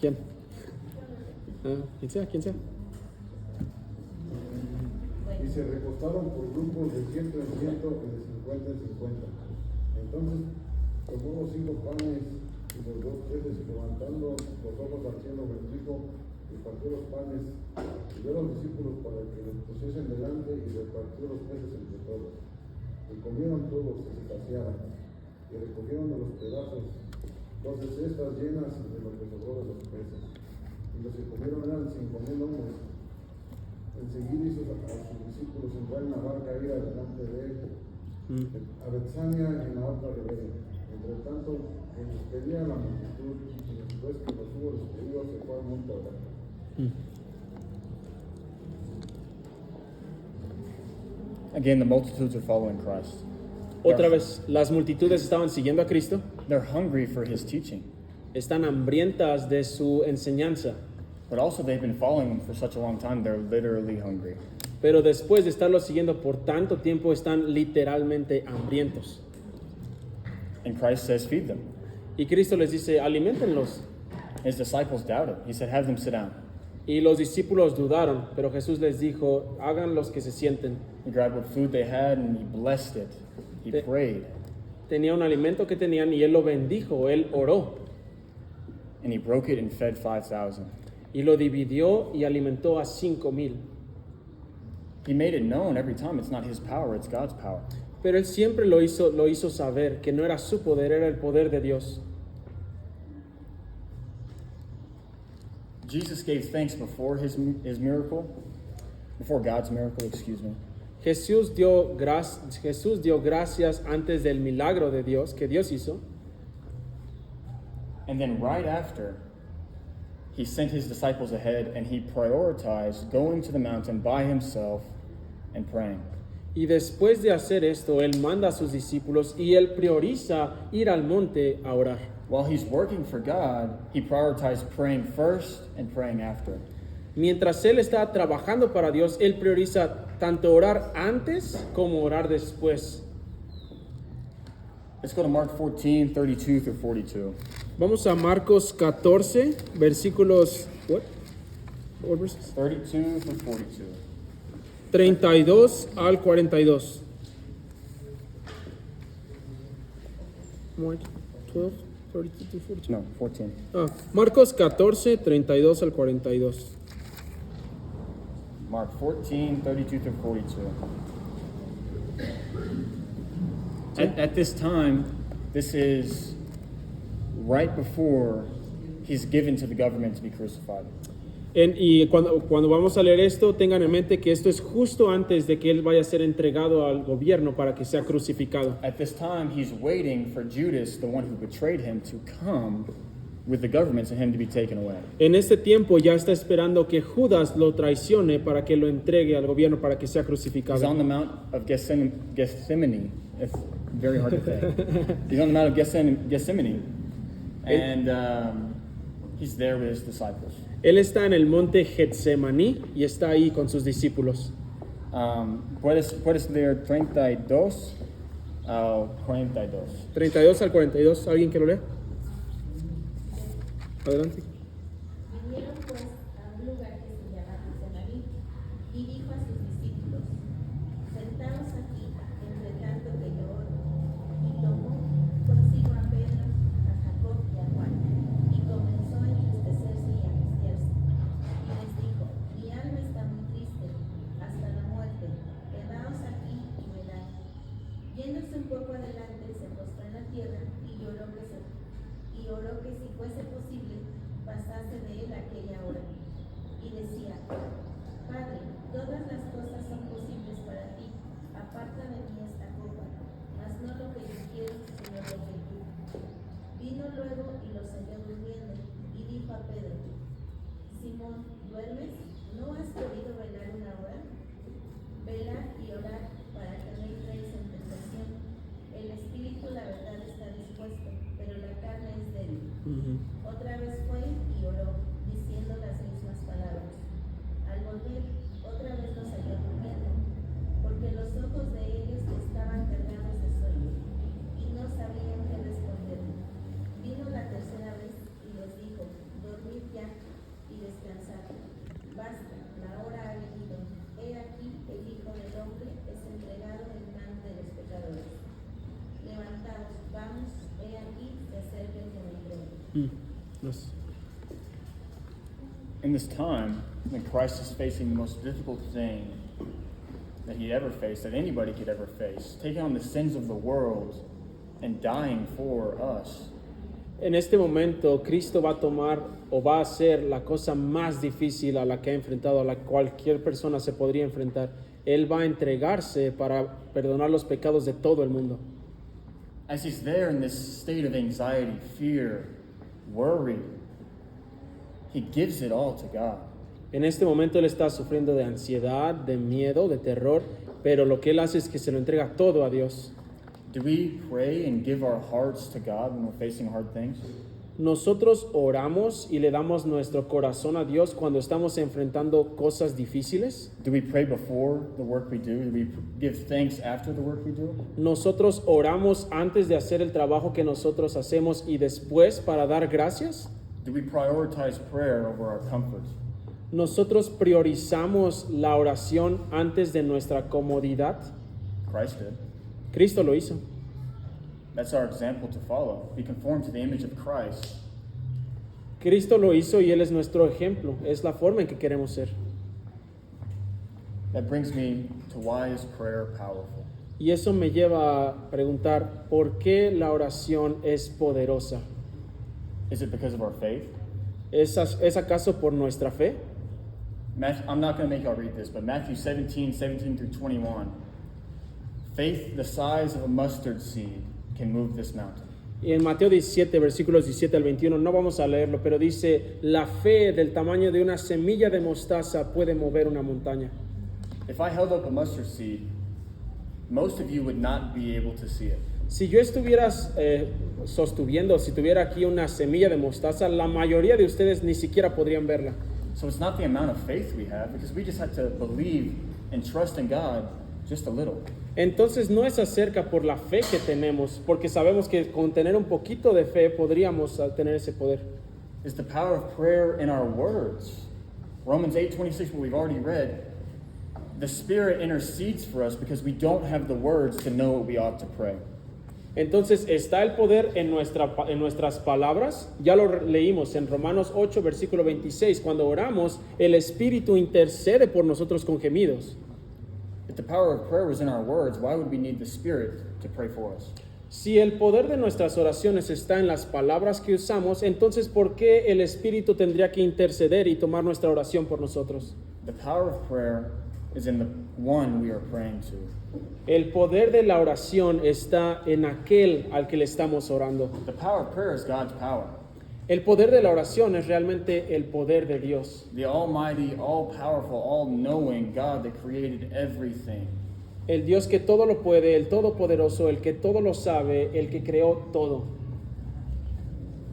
¿Quién? Quien sea. Y se recostaron por grupos de 100 en 100 y de 50 en 50. Entonces tomó los 5 panes y los 2 peces y levantando los ojos al cielo bendijo y partió los panes y dio a los discípulos para que los pusiesen delante y repartió los peces entre todos. Y comieron todos y se saciaron y recogieron de los pedazos 12 cestas llenas de lo que sobró de los peces. Y los que comieron eran 5,000 hombres. Enseguida hizo a sus discípulos entrar en la barca e ir adelante de él a Betsania en la otra ribera. Entre tanto, que despedía a la multitud y después que los hubo despedido se fue al monte a orar. Again, the multitudes are following Christ. Otra vez, las multitudes estaban siguiendo a Cristo, They're hungry for his teaching, están hambrientas de su enseñanza, but also they've been following him for such a long time, they're literally hungry. pero después de estarlo siguiendo por tanto tiempo están literalmente hambrientos. And Christ says, feed them. Y Cristo les dice, aliméntenlos. His disciples doubted. He said, have them sit down. Y los discípulos dudaron, pero Jesús les dijo, hagan los que se sienten. He grabbed what food they had and he blessed it. He prayed. Tenía un alimento que tenían y él lo bendijo, él oró. And he broke it and fed 5,000. Y lo dividió y alimentó a 5,000. He made it known every time it's not his power, it's God's power. Pero él siempre lo hizo saber que no era su poder, era el poder de Dios. Jesus gave thanks before his miracle, before God's miracle, excuse me. Jesús dio gracias antes del milagro de Dios que Dios hizo. And then right after, he sent his disciples ahead and he prioritized going to the mountain by himself and praying. Y después de hacer esto, él manda a sus discípulos y él prioriza ir al monte a orar. While he's working for God, he prioritized praying first and praying after. Mientras él está trabajando para Dios, él prioriza tanto orar antes como orar después. Let's go to Mark 14, 32 through 42. Vamos a Marcos 14, versículos, what verses? 32 through 42. 32 al 42. Mark 12, 32 to 42. No, 14. Marcos 14, 32 al 42. Mark 14, 32 through 42. At this time, this is right before he's given to the government to be crucified. Y cuando vamos a leer esto, tengan en mente que esto es justo antes de que él vaya a ser entregado al gobierno para que sea crucificado. At this time, he's waiting for Judas, the one who betrayed him, to come with the government and him to be taken away. En este tiempo ya está esperando que Judas lo traicione para que lo entregue al gobierno para que sea He's crucificado. on the Mount of Gethsemane. It's very hard to say. He's on the Mount of Gethsemane. And he's there with his disciples. Él está en el monte Getsemaní y está ahí con sus discípulos. Puedes leer 32 al 42. 32 al 42, ¿alguien que lo lea? Adelante. Vinieron pues a un lugar que se llama Getsemaní, y dijo a sus discípulos: Sentaos aquí, entre tanto que yo oro. Y tomó consigo a Pedro, a Jacob y a Juan, y comenzó a entristecerse y a angustiarse. Y les dijo: Mi alma está muy triste, hasta la muerte. Quedaos aquí y velad. Yéndose un poco adelante, se postró en la tierra y oró que si fuese posible pasase de él aquella hora. Y decía: Padre, todas las cosas son posibles para ti, aparta de mí esta copa, mas no lo que yo quiero, sino lo que tú. Vino luego y los halló durmiendo, y dijo a Pedro: Simón, ¿duermes? ¿No has podido velar una hora? Velad y orad para que no entréis en tentación. El espíritu, la verdad, está dispuesto, pero la carne es débil. Otra vez fue y oró, diciendo las mismas palabras. Al volver, otra vez los halló durmiendo, porque los ojos de ellos estaban cargados de sueño, y no sabían qué responderle. Vino la tercera vez y les dijo: Dormid ya y descansad. Basta, la hora ha venido. He aquí, el Hijo del Hombre es entregado en manos de los pecadores. Levantaos, vamos, he aquí, se acerca el que me entrega. Yes. In this time, when Christ is facing the most difficult thing that he ever faced, that anybody could ever face, taking on the sins of the world and dying for us, En este momento, Cristo va a tomar o va a hacer la cosa más difícil a la que ha enfrentado, a la que cualquier persona se podría enfrentar. Él va a entregarse para perdonar los pecados de todo el mundo. as he's there in this state of anxiety, fear, worry, he gives it all to God. En este momento él está sufriendo de ansiedad, de miedo, de terror, pero lo que él hace es que se lo entrega todo a Dios. Do we pray and give our hearts to God when we're facing hard things? Nosotros oramos y le damos nuestro corazón a Dios cuando estamos enfrentando cosas difíciles. Do we pray before the work we do? Do we give thanks after the work we do? Nosotros oramos antes de hacer el trabajo que nosotros hacemos y después para dar gracias. Do we prioritize prayer over our comfort? Nosotros priorizamos la oración antes de nuestra comodidad. Christ did. Cristo lo hizo. That's our example to follow. Be conformed to the image of Christ. Cristo lo hizo y Él es nuestro ejemplo. Es la forma en que queremos ser. That brings me to why is prayer powerful? Y eso me lleva a preguntar, ¿por qué la oración es poderosa? Is it because of our faith? ¿Es acaso por nuestra fe? I'm not going to make y'all read this, but Matthew 17 through 21. Faith the size of a mustard seed can move this mountain. Y en Mateo 17, versículos 17 al 21, no vamos a leerlo, pero dice, la fe del tamaño de una semilla de mostaza puede mover una montaña. If I held up a mustard seed, most of you would not be able to see it. Si yo estuviera sostuviendo, si tuviera aquí una semilla de mostaza, la mayoría de ustedes ni siquiera podrían verla. So it's not the amount of faith we have, because we just have to believe and trust in God just a little. Entonces no es acerca por la fe que tenemos, porque sabemos que con tener un poquito de fe podríamos tener ese poder. It's the power of prayer in our words. Romans 8:26, what we've already read. The Spirit intercedes for us because we don't have the words to know what we ought to pray. Entonces está el poder en nuestras palabras. Ya lo leímos en Romanos 8, versículo 26. Cuando oramos, el Espíritu intercede por nosotros con gemidos. If the power of prayer was in our words, why would we need the Spirit to pray for us? Si el poder de nuestras oraciones está en las palabras que usamos, entonces ¿por qué el Espíritu tendría que interceder y tomar nuestra oración por nosotros? The power of prayer is in the one we are praying to. El poder de la oración está en aquel al que le estamos orando. The power of prayer is God's power. El poder de la oración es realmente el poder de Dios. The almighty, all-powerful, all-knowing God that created everything. El Dios que todo lo puede, el todopoderoso, el que todo lo sabe, el que creó todo.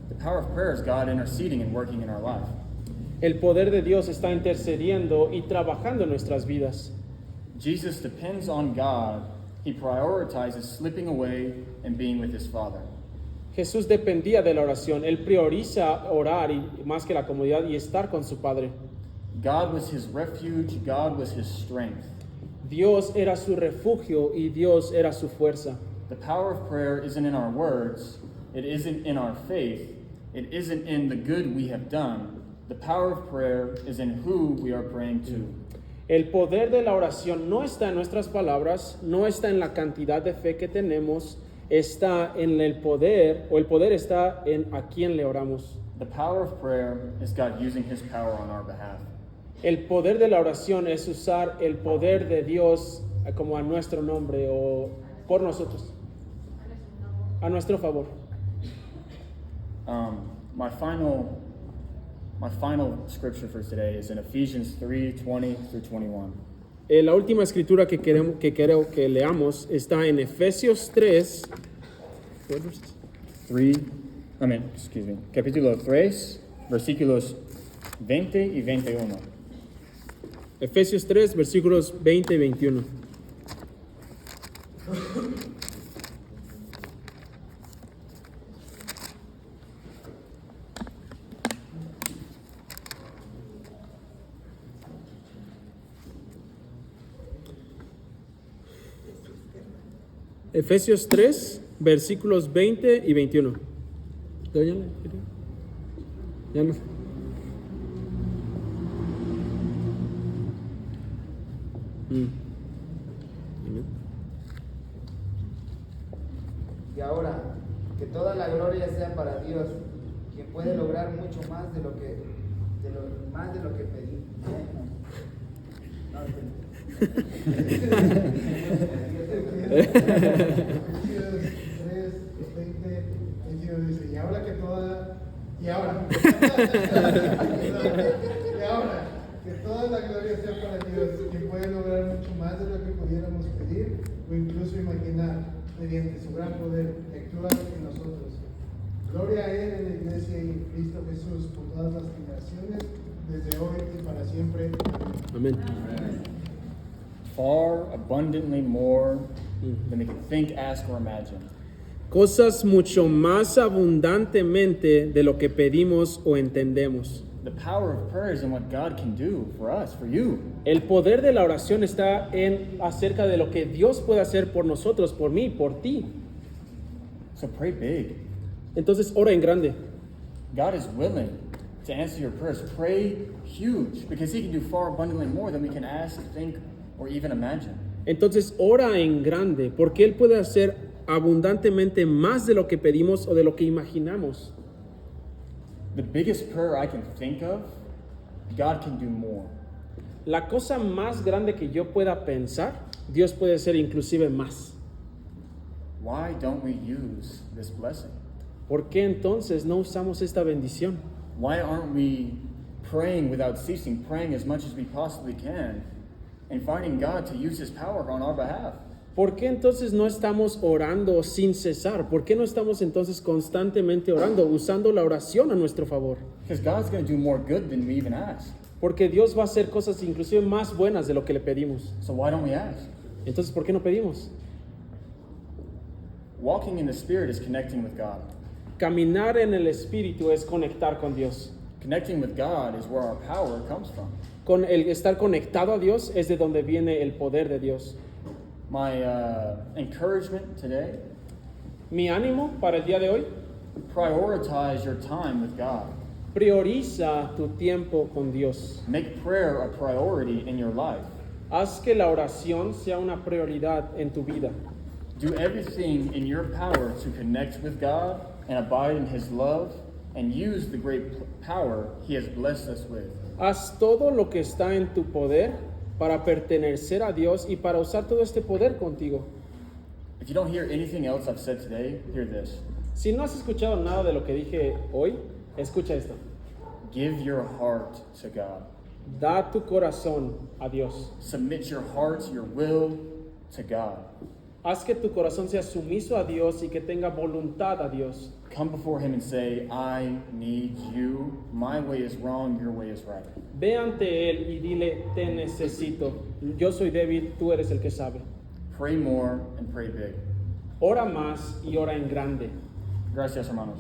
The power of prayer is God interceding and working in our life. El poder de Dios está intercediendo y trabajando en nuestras vidas. Jesus depends on God. He prioritizes slipping away and being with his Father. Jesús dependía de la oración. Él prioriza orar y más que la comodidad y estar con su Padre. God was his refuge. God was his strength. Dios era su refugio y Dios era su fuerza. The power of prayer isn't in our words. It isn't in our faith. It isn't in the good we have done. The power of prayer is in who we are praying to. El poder de la oración no está en nuestras palabras, no está en la cantidad de fe que tenemos, está en el poder, o el poder está en a quién le oramos. The power of prayer is God using his power on our behalf. El poder de la oración es usar el poder de Dios como a nuestro nombre o por nosotros, a nuestro favor. My final scripture for today is in Ephesians 3:20 through 21. La última escritura que quiero que leamos está en Efesios 3, capítulo 3, versículos 20 y 21. Efesios 3, versículos 20 y 21. Efesios 3, versículos 20 y 21. Ya no. Y ahora, que toda la gloria sea para Dios, quien puede lograr mucho más de lo que pedimos. Efesios 3, 20, 21 dice, y ahora que toda la gloria sea para Dios, quien puede lograr mucho más de lo que pudiéramos pedir o incluso imaginar, mediante su gran poder que actúa en nosotros. Gloria a Él en la Iglesia y en Cristo Jesús por todas las generaciones, desde hoy y para siempre. Amén. Far abundantly more than we can think, ask, or imagine. Cosas mucho más abundantemente de lo que pedimos o entendemos. The power of prayer is in what God can do for us, for you. El poder de la oración está en acerca de lo que Dios puede hacer por nosotros, por mí, por ti. So pray big. Entonces ora en grande. God is willing to answer your prayers. Pray huge, because He can do far abundantly more than we can ask, think, or even imagine. Entonces ora en grande, porque Él puede hacer abundantemente más de lo que pedimos o de lo que imaginamos. The biggest prayer I can think of, God can do more. La cosa más grande que yo pueda pensar, Dios puede hacer inclusive más. Why don't we use this blessing? ¿Por qué entonces no usamos esta bendición? Why aren't we praying without ceasing, praying as much as we possibly can, and finding God to use His power on our behalf? ¿Por qué entonces no estamos orando sin cesar? ¿Por qué no estamos entonces constantemente orando, usando la oración a nuestro favor? Because God's going to do more good than we even ask. Porque Dios va a hacer cosas inclusive más buenas de lo que le pedimos. So why don't we ask? Entonces, ¿por qué no pedimos? Walking in the Spirit is connecting with God. Caminar en el Espíritu es conectar con Dios. Connecting with God is where our power comes from. Con el estar conectado a Dios es de donde viene el poder de Dios. My encouragement today, Mi ánimo para el día de hoy, prioritize your time with God. prioriza tu tiempo con Dios. Make prayer a priority in your life. Haz que la oración sea una prioridad en tu vida. Do everything in your power to connect with God and abide in His love and use the great power He has blessed us with. Haz todo lo que está en tu poder para pertenecer a Dios y para usar todo este poder contigo. If you don't hear anything else I've said today, hear this. Si no has escuchado nada de lo que dije hoy, escucha esto. Give your heart to God. Da tu corazón a Dios. Submit your heart, your will to God. Haz que tu corazón sea sumiso a Dios y que tenga voluntad a Dios. Come before Him and say, I need you. My way is wrong, your way is right. Ve ante Él y dile, te necesito. Yo soy débil, tú eres el que sabe. Pray more and pray big. Ora más y ora en grande. Gracias, hermanos.